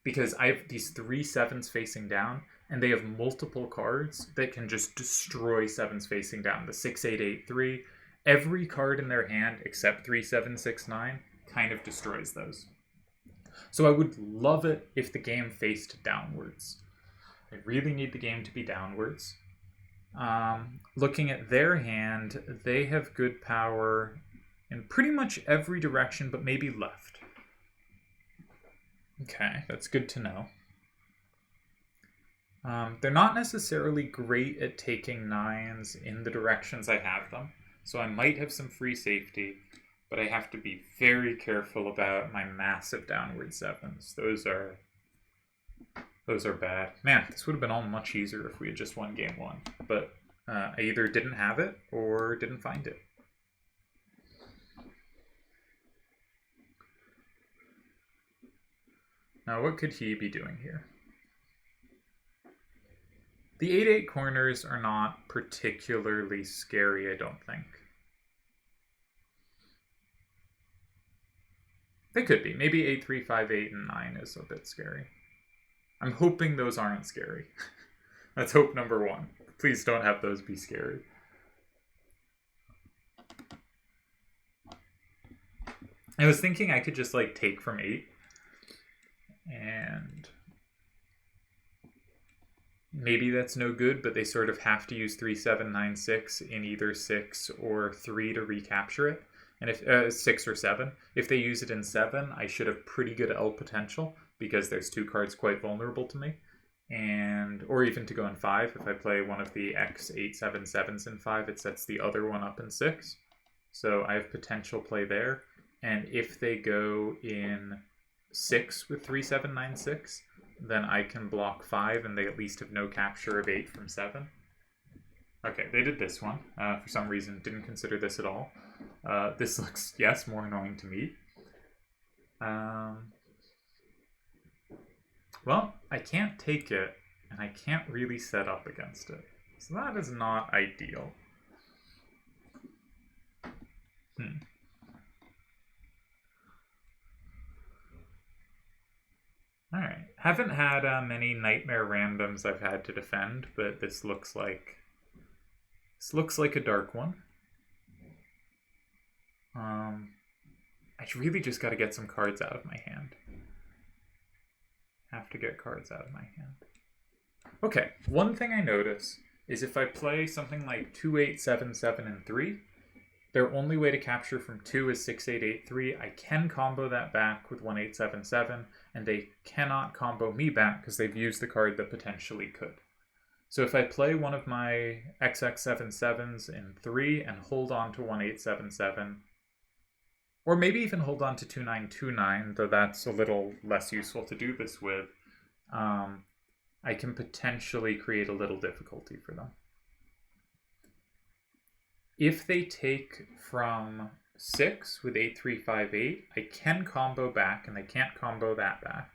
Because I have these 3 7s facing down, and they have multiple cards that can just destroy 7s facing down. The 6-8-8-3. Every card in their hand, except 3-7-6-9, kind of destroys those. So I would love it if the game faced downwards. I really need the game to be downwards. Looking at their hand, they have good power in pretty much every direction, but maybe left. Okay, that's good to know. They're not necessarily great at taking 9s in the directions I have them, so I might have some free safety, but I have to be very careful about my massive downward 7s. Those are bad. Man, this would have been all much easier if we had just won game 1. But I either didn't have it or didn't find it. Now, what could he be doing here? The 8-8 corners are not particularly scary, I don't think. They could be. Maybe 8-3, 5-8, and 9 is a bit scary. I'm hoping those aren't scary. That's hope number 1. Please don't have those be scary. I was thinking I could just, like, take from 8. And maybe that's no good, but they sort of have to use 3, 7, 9, 6 in either 6 or 3 to recapture it. And if 6 or 7. If they use it in 7, I should have pretty good L potential, because there's 2 cards quite vulnerable to me. Or even to go in 5. If I play one of the X8-7-7s in 5, it sets the other one up in 6. So I have potential play there. And if they go in 6 with 3, 7, 9, 6, then I can block 5 and they at least have no capture of 8 from 7. Okay, they did this one. For some reason, didn't consider this at all. This looks, yes, more annoying to me. Well, I can't take it, and I can't really set up against it. So that is not ideal. Haven't had many nightmare randoms I've had to defend, but this looks like a dark one. I really just got to get some cards out of my hand. Have to get cards out of my hand. Okay, one thing I notice is if I play something like 2, 8, 7, 7, and 3, their only way to capture from 2 is 6, 8, 8, 3. I can combo that back with 1, 8, 7, 7, and they cannot combo me back because they've used the card that potentially could. So if I play one of my XX77s in 3 and hold on to 1, 8, 7, 7, or maybe even hold on to 2, 9, 2, 9, though that's a little less useful to do this with, I can potentially create a little difficulty for them. If they take from 6 with 8, 3, 5, 8, I can combo back, and they can't combo that back.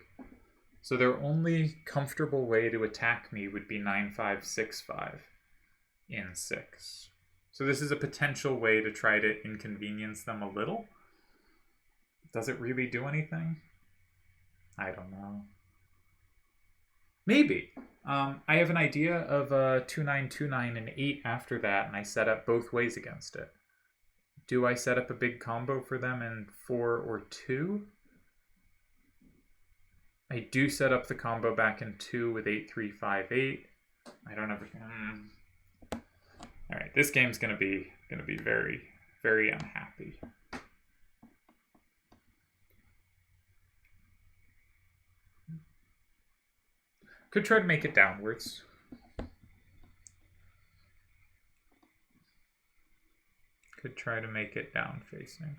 So their only comfortable way to attack me would be 9, 5, 6, 5 in 6. So this is a potential way to try to inconvenience them a little. Does it really do anything? I don't know. Maybe. I have an idea of a 2, 9, 2, 9, and 8 after that, and I set up both ways against it. Do I set up a big combo for them in 4 or 2? I do set up the combo back in 2 with 8, 3, 5, 8. I don't ever... Alright, this game's gonna be very, very unhappy. Could try to make it downwards. Could try to make it down facing.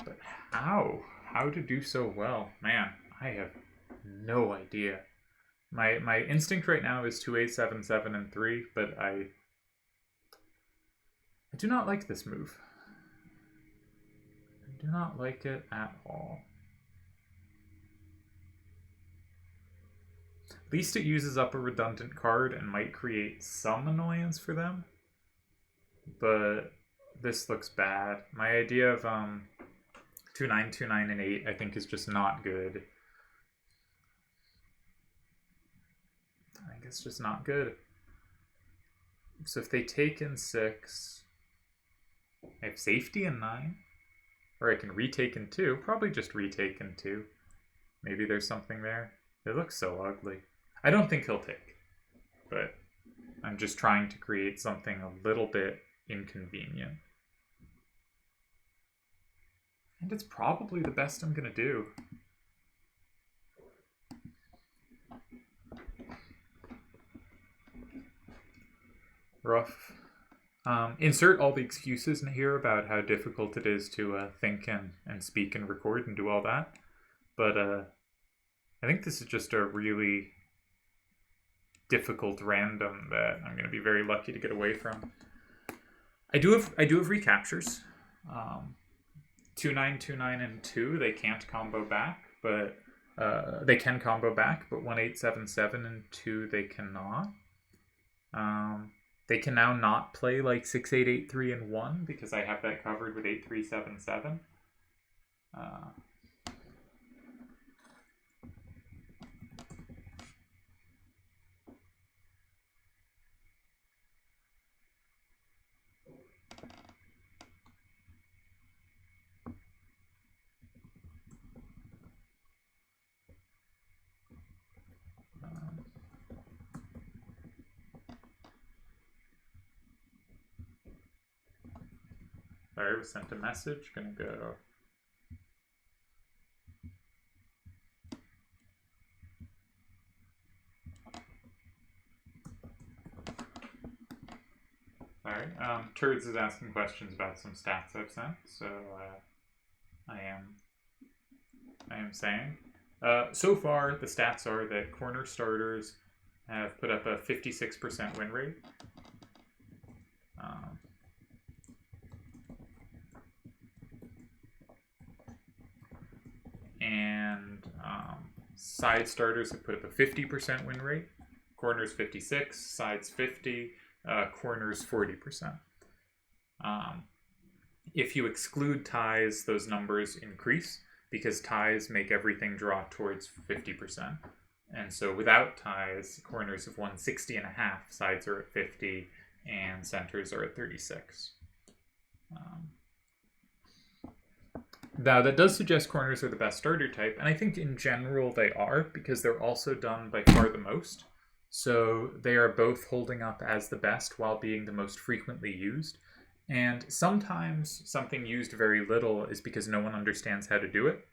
But how? How to do so well? Man, I have no idea. My instinct right now is 2, 8, 7, 7, and 3, but I do not like this move. I do not like it at all. At least it uses up a redundant card and might create some annoyance for them. But this looks bad. My idea of 2, 9, 2, 9, and 8 I think is just not good. I think it's just not good. So if they take in 6, I have safety in 9. Or I can retake in 2. Probably just retake in 2. Maybe there's something there. It looks so ugly. I don't think he'll take. But I'm just trying to create something a little bit inconvenient. And it's probably the best I'm going to do. Rough. Insert all the excuses in here about how difficult it is to think and speak and record and do all that. But I think this is just a really difficult random that I'm going to be very lucky to get away from. I do have recaptures. 2, 9, 2, 9, and 2 they can't combo back, but they can combo back, but 1, 8, 7, 7, and 2 they cannot. They can now not play like 6, 8, 8, 3, and 1 because I have that covered with 8, 3, 7, 7. Sorry, was sent a message. Gonna go. Sorry. Turds is asking questions about some stats I've sent, so I am saying. So far, the stats are that corner starters have put up a 56% win rate. And side starters have put up a 50% win rate. Corners 56, sides 50, corners 40%. If you exclude ties, those numbers increase because ties make everything draw towards 50%. And so without ties, corners have won 60.5, sides are at 50, and centers are at 36. Now, that does suggest corners are the best starter type, and I think in general they are, because they're also done by far the most. So they are both holding up as the best while being the most frequently used. And sometimes something used very little is because no one understands how to do it.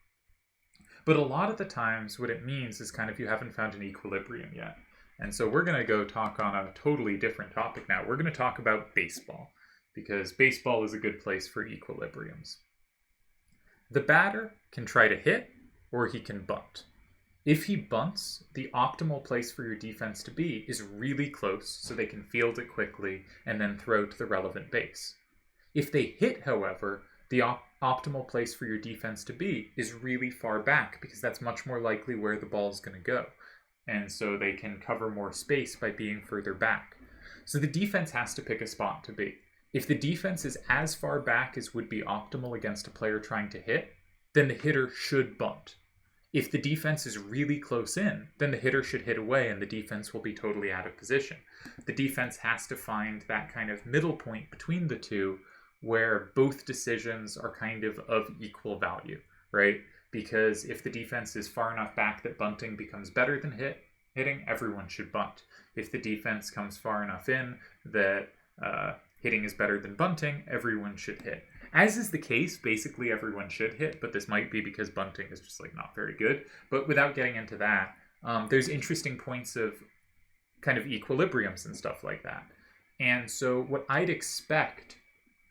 But a lot of the times what it means is kind of you haven't found an equilibrium yet. And so we're going to go talk on a totally different topic now. We're going to talk about baseball, because baseball is a good place for equilibriums. The batter can try to hit, or he can bunt. If he bunts, the optimal place for your defense to be is really close so they can field it quickly and then throw to the relevant base. If they hit, however, the optimal place for your defense to be is really far back, because that's much more likely where the ball is going to go. And so they can cover more space by being further back. So the defense has to pick a spot to be. If the defense is as far back as would be optimal against a player trying to hit, then the hitter should bunt. If the defense is really close in, then the hitter should hit away and the defense will be totally out of position. The defense has to find that kind of middle point between the two where both decisions are kind of equal value, right? Because if the defense is far enough back that bunting becomes better than hitting, everyone should bunt. If the defense comes far enough in that hitting is better than bunting, everyone should hit. As is the case, basically everyone should hit, but this might be because bunting is just like not very good. But without getting into that, there's interesting points of kind of equilibriums and stuff like that. And so what I'd expect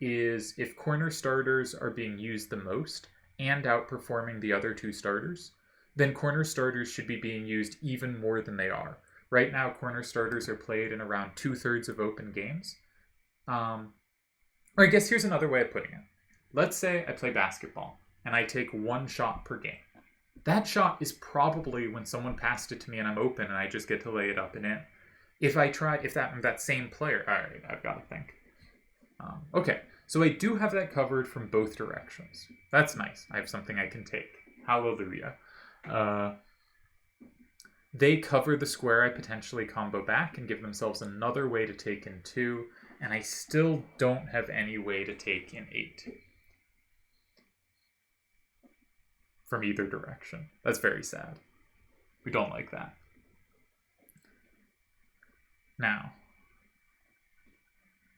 is if corner starters are being used the most and outperforming the other two starters, then corner starters should be being used even more than they are. Right now, corner starters are played in around 2/3 of open games. Or I guess here's another way of putting it. Let's say I play basketball and I take one shot per game. That shot is probably when someone passed it to me and I'm open and I just get to lay it up and in. If that same player, all right, I've got to think. Okay, so I do have that covered from both directions. That's nice. I have something I can take. Hallelujah. They cover the square I potentially combo back and give themselves another way to take in 2, and I still don't have any way to take in 8 from either direction. That's very sad. We don't like that. Now,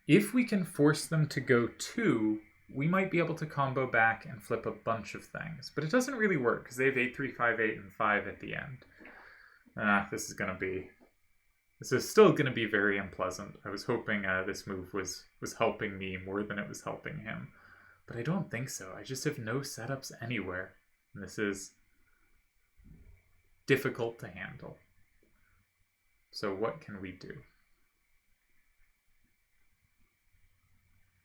if we can force them to go 2, we might be able to combo back and flip a bunch of things. But it doesn't really work because they have 8, 3, 5, 8, and 5 at the end. This is still going to be very unpleasant. I was hoping this move was helping me more than it was helping him. But I don't think so. I just have no setups anywhere. And this is difficult to handle. So what can we do?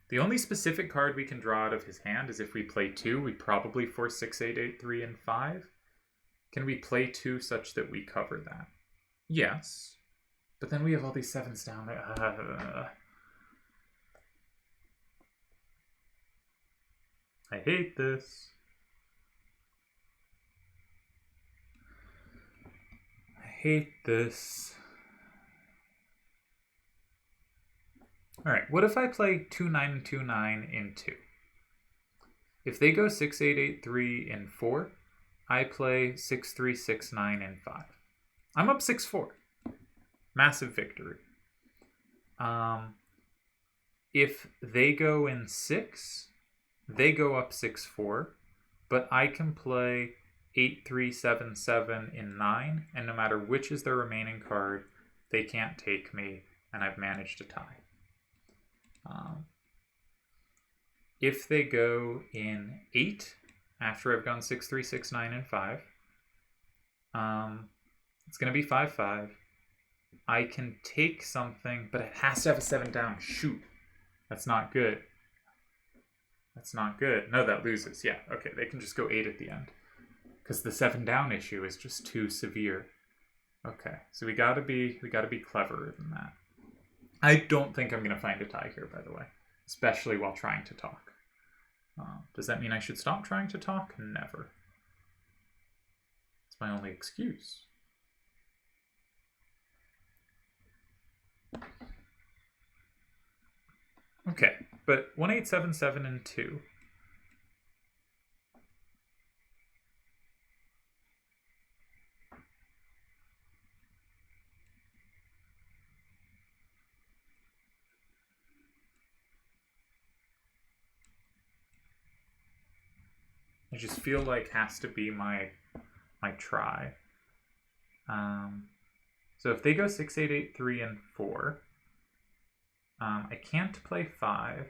The only specific card we can draw out of his hand is if we play 2, we probably force 6, 8, 8, 3, and 5. Can we play 2 such that we cover that? Yes. But then we have all these 7s down there. I hate this. I hate this. Alright, what if I play 2, 9, 2, 9 in 2? If they go 6, 8, 8, 3 in 4, I play 6, 3, 6, 9 in 5. I'm up 6-4. Massive victory. If they go in 6, they go up 6-4, but I can play 8, 3, 7, 7 in 9, and no matter which is their remaining card, they can't take me, and I've managed to tie. If they go in 8, after I've gone 6, 3, 6, 9, and 5, it's going to be 5, 5. I can take something, but it has to have a 7 down. Shoot. That's not good. That's not good. No, that loses. Yeah, okay, they can just go 8 at the end. Because the 7 down issue is just too severe. Okay, so we gotta be cleverer than that. I don't think I'm gonna find a tie here, by the way. Especially while trying to talk. Does that mean I should stop trying to talk? Never. It's my only excuse. Okay, but 1877 and 2. I just feel like has to be my try. So if they go 6, 8, 8, 3, and 4, I can't play 5.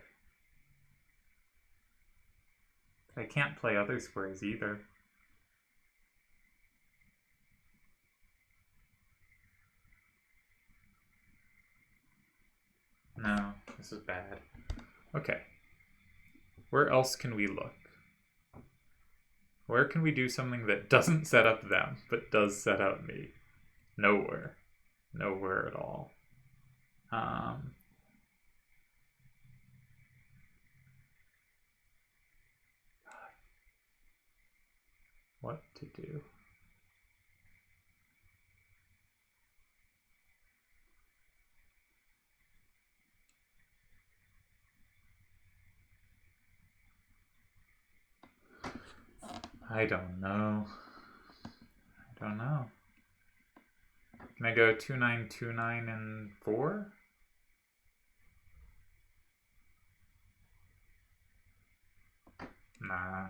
But I can't play other squares either. No, this is bad. Okay. Where else can we look? Where can we do something that doesn't set up them, but does set up me? Nowhere. Nowhere at all. What to do? I don't know. I don't know. Can I go 2, 9, 2, 9, and 4? Nah.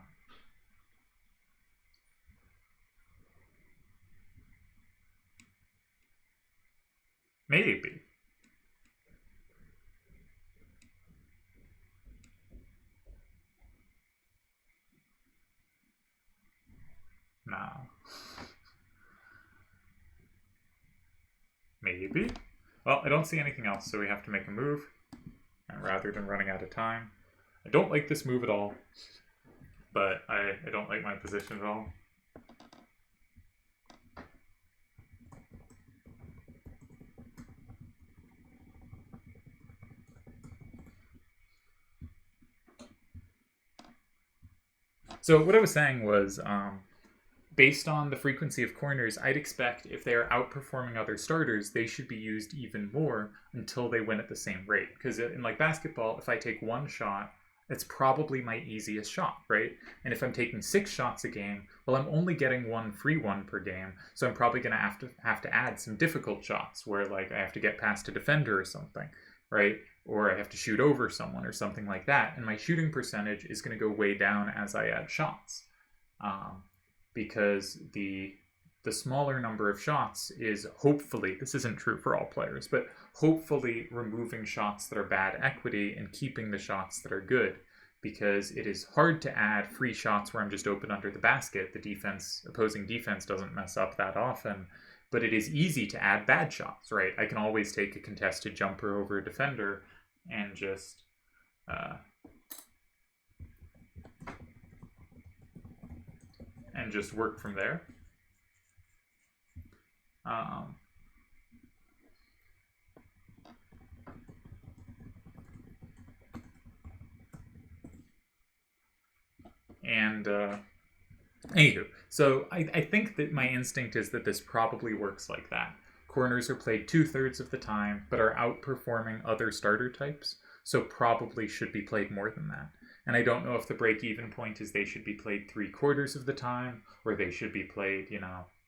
Maybe. Nah. Maybe. Well, I don't see anything else, so we have to make a move. And rather than running out of time, I don't like this move at all, but I don't like my position at all. So what I was saying was, based on the frequency of corners, I'd expect if they are outperforming other starters, they should be used even more until they win at the same rate. Because in like basketball, if I take one shot, it's probably my easiest shot, right? And if I'm taking 6 shots a game, well, I'm only getting one free one per game, so I'm probably going to have to add some difficult shots where like I have to get past a defender or something, right? Or I have to shoot over someone or something like that, and my shooting percentage is going to go way down as I add shots. Because the smaller number of shots is hopefully, this isn't true for all players, but hopefully removing shots that are bad equity and keeping the shots that are good, because it is hard to add free shots where I'm just open under the basket. The opposing defense doesn't mess up that often, but it is easy to add bad shots, right? I can always take a contested jumper over a defender and just work from there. Anywho, so I think that my instinct is that this probably works like that. Corners are played 2/3 of the time, but are outperforming other starter types, so probably should be played more than that. And I don't know if the break-even point is they should be played 3/4 of the time, or they should be played,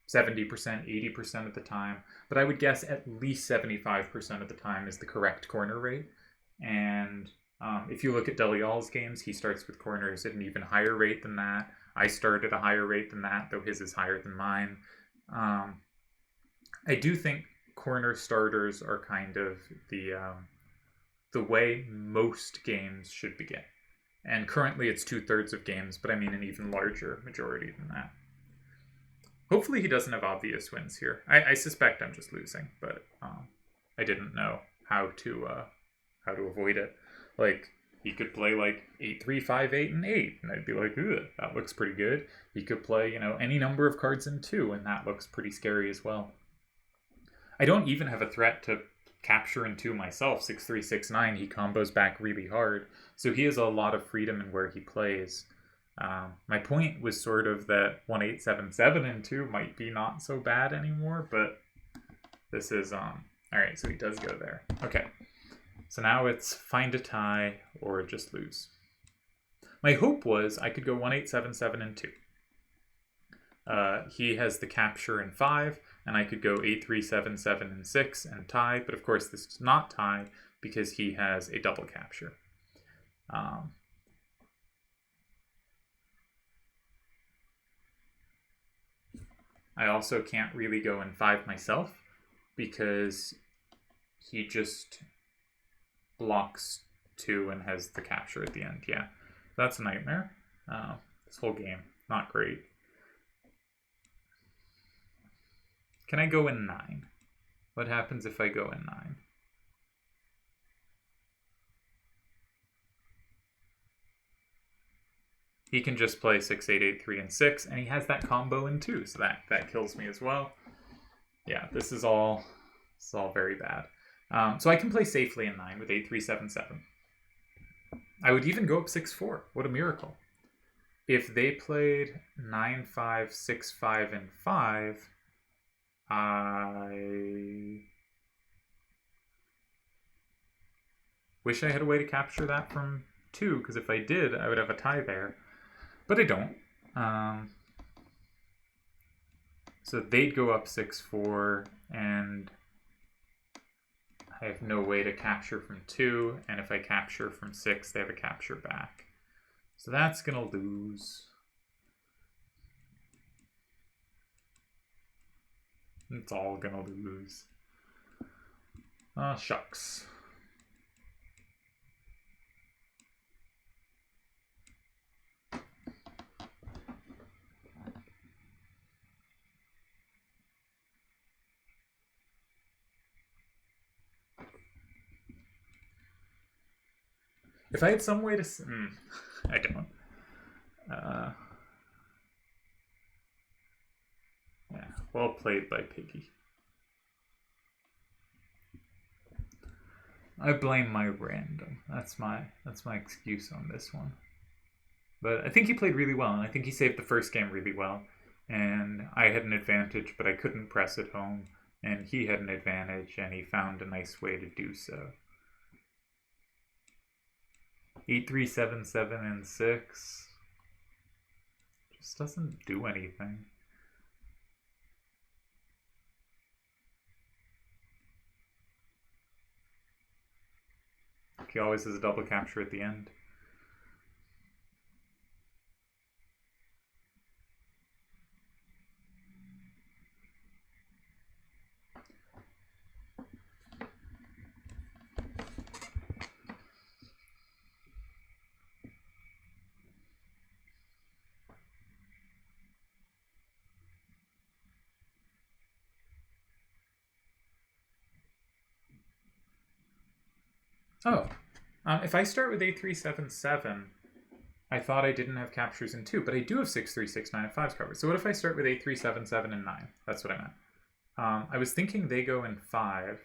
70%, 80% of the time. But I would guess at least 75% of the time is the correct corner rate. And if you look at Delial's games, he starts with corners at an even higher rate than that. I start at a higher rate than that, though his is higher than mine. I do think corner starters are kind of the way most games should begin. And currently it's 2/3 of games, but I mean an even larger majority than that. Hopefully he doesn't have obvious wins here. I suspect I'm just losing, but I didn't know how to avoid it. Like, he could play like 8-3, 5-8, and 8, and I'd be like, ugh, that looks pretty good. He could play, any number of cards in 2, and that looks pretty scary as well. I don't even have a threat to capture in 2 myself, 6-3, 6-9. He combos back really hard. So he has a lot of freedom in where he plays. My point was sort of that 1-8, 7-7 and 2 might be not so bad anymore, but this is, alright, so he does go there. Okay, so now it's find a tie or just lose. My hope was I could go 1-8, 7-7 and 2. He has the capture in 5, and I could go 8-3, 7-7 and 6 and tie, but of course this does not tie because he has a double capture. I also can't really go in 5 myself because he just blocks 2 and has the capture at the end. Yeah, that's a nightmare. This whole game, not great. Can I go in 9? What happens if I go in 9? He can just play 6, 8, 8, 3, and 6, and he has that combo in 2, so that kills me as well. Yeah, this is all very bad. So I can play safely in 9 with 8, 3, 7, 7. I would even go up 6, 4. What a miracle. If they played 9, 5, 6, 5, and 5, I wish I had a way to capture that from 2, because if I did, I would have a tie there. But I don't. So they'd go up 6, 4, and I have no way to capture from 2, and if I capture from 6, they have a capture back. So that's gonna lose. It's all gonna lose. Shucks. If I had some way to... I don't. Yeah, well played by Piggy. I blame my random. That's my excuse on this one. But I think he played really well, and I think he saved the first game really well. And I had an advantage, but I couldn't press it home. And he had an advantage, and he found a nice way to do so. 8, 3, 7, 7, and 6 just doesn't do anything. He always has a double capture at the end. Oh, if I start with 8, 3, 7, 7, I thought I didn't have captures in 2, but I do have 6, 3, 6, 9, and 5's covered. So what if I start with 8, 3, 7, 7, and 9? That's what I meant. I was thinking they go in 5.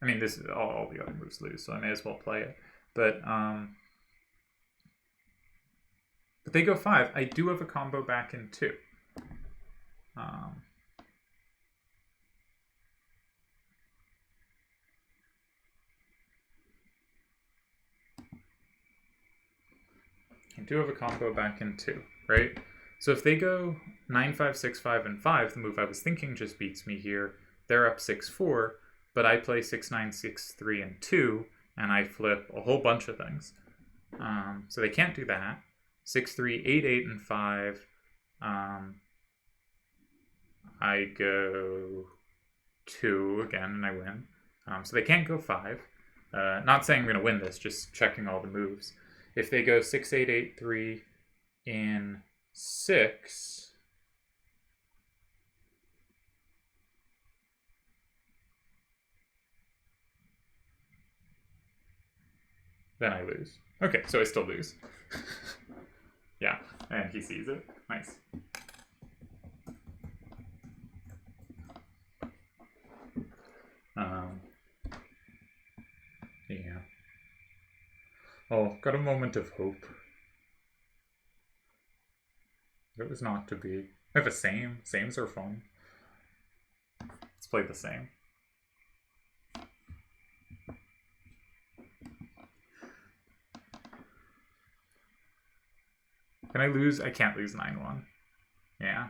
I mean, this is all the other moves lose, so I may as well play it. But they go 5. I do have a combo back in 2. I do have a combo back in 2, right? So if they go 9, 5, 6, 5, and 5, the move I was thinking just beats me here. They're up 6, 4, but I play 6, 9, 6, 3, and 2, and I flip a whole bunch of things. So they can't do that. 6, 3, 8, 8, and 5. I go 2 again, and I win. So they can't go 5. Not saying I'm going to win this, just checking all the moves. If they go 6, 8, 8, 3 in 6, then I lose. Okay, so I still lose. Yeah, and he sees it. Nice. Oh, got a moment of hope. It was not to be. I have a same. Sames are fun. Let's play the same. Can I lose? I can't lose 9-1. Yeah.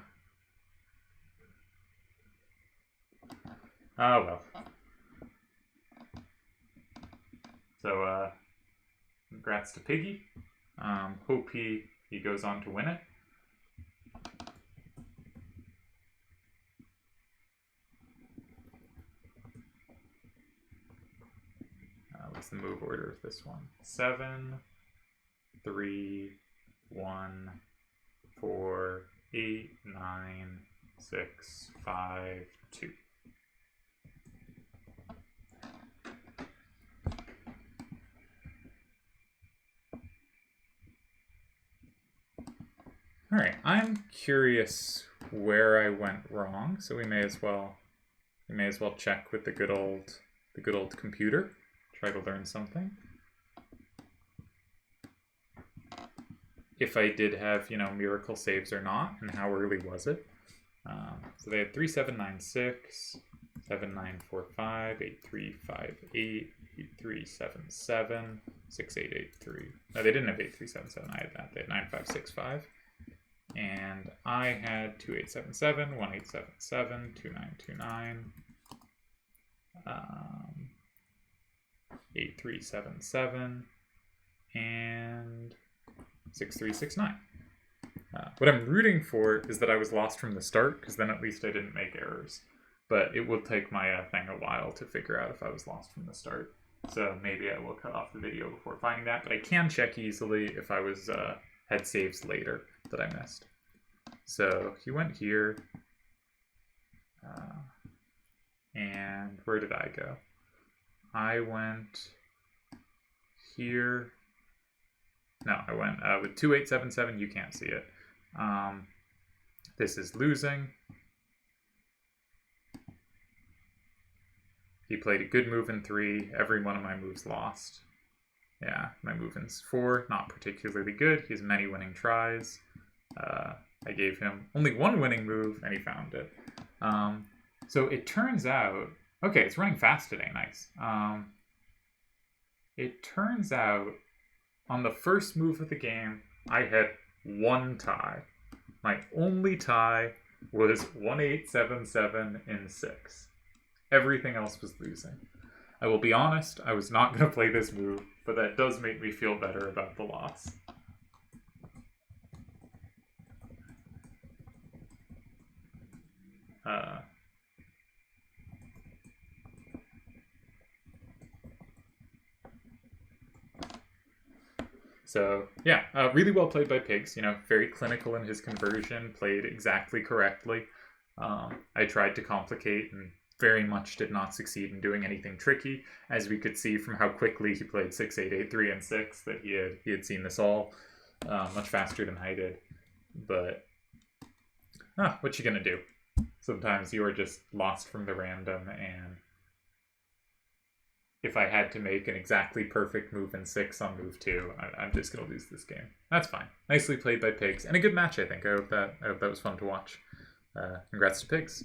Oh, well. So, congrats to Piggy. Hope he goes on to win it. What's the move order of this one? 7, 3, 1, 4, 8, 9, 6, 5, 2. All right, I'm curious where I went wrong, so we may as well check with the good old computer. Try to learn something. If I did have, miracle saves or not, and how early was it? So they had 3796, 7945, 8358, 8377, 6883. No, they didn't have 8377. I had that. They had 9565. And I had 2877, 1877, 2929, 8377, and 6369. What I'm rooting for is that I was lost from the start, because then at least I didn't make errors. But it will take my thing a while to figure out if I was lost from the start. So maybe I will cut off the video before finding that. But I can check easily if I was had saves later that I missed. So he went here. And where did I go? I went here. No, I went with 2877. You can't see it. This is losing. He played a good move in 3. Every one of my moves lost. Yeah, my move in 4, not particularly good. He has many winning tries. I gave him only one winning move, and he found it. So it turns out... Okay, it's running fast today. Nice. It turns out, on the first move of the game, I had one tie. My only tie was 1877 in 6. Everything else was losing. I will be honest, I was not going to play this move, but that does make me feel better about the loss. So, yeah, really well played by Pigs. Very clinical in his conversion, played exactly correctly. I tried to complicate and very much did not succeed in doing anything tricky, as we could see from how quickly he played 6, 8, 8, 3, and 6, that he had seen this all much faster than I did. But, what you gonna do? Sometimes you are just lost from the random, and if I had to make an exactly perfect move in 6 on move 2, I'm just going to lose this game. That's fine. Nicely played by Pigs, and a good match, I think. I hope that was fun to watch. Congrats to Pigs.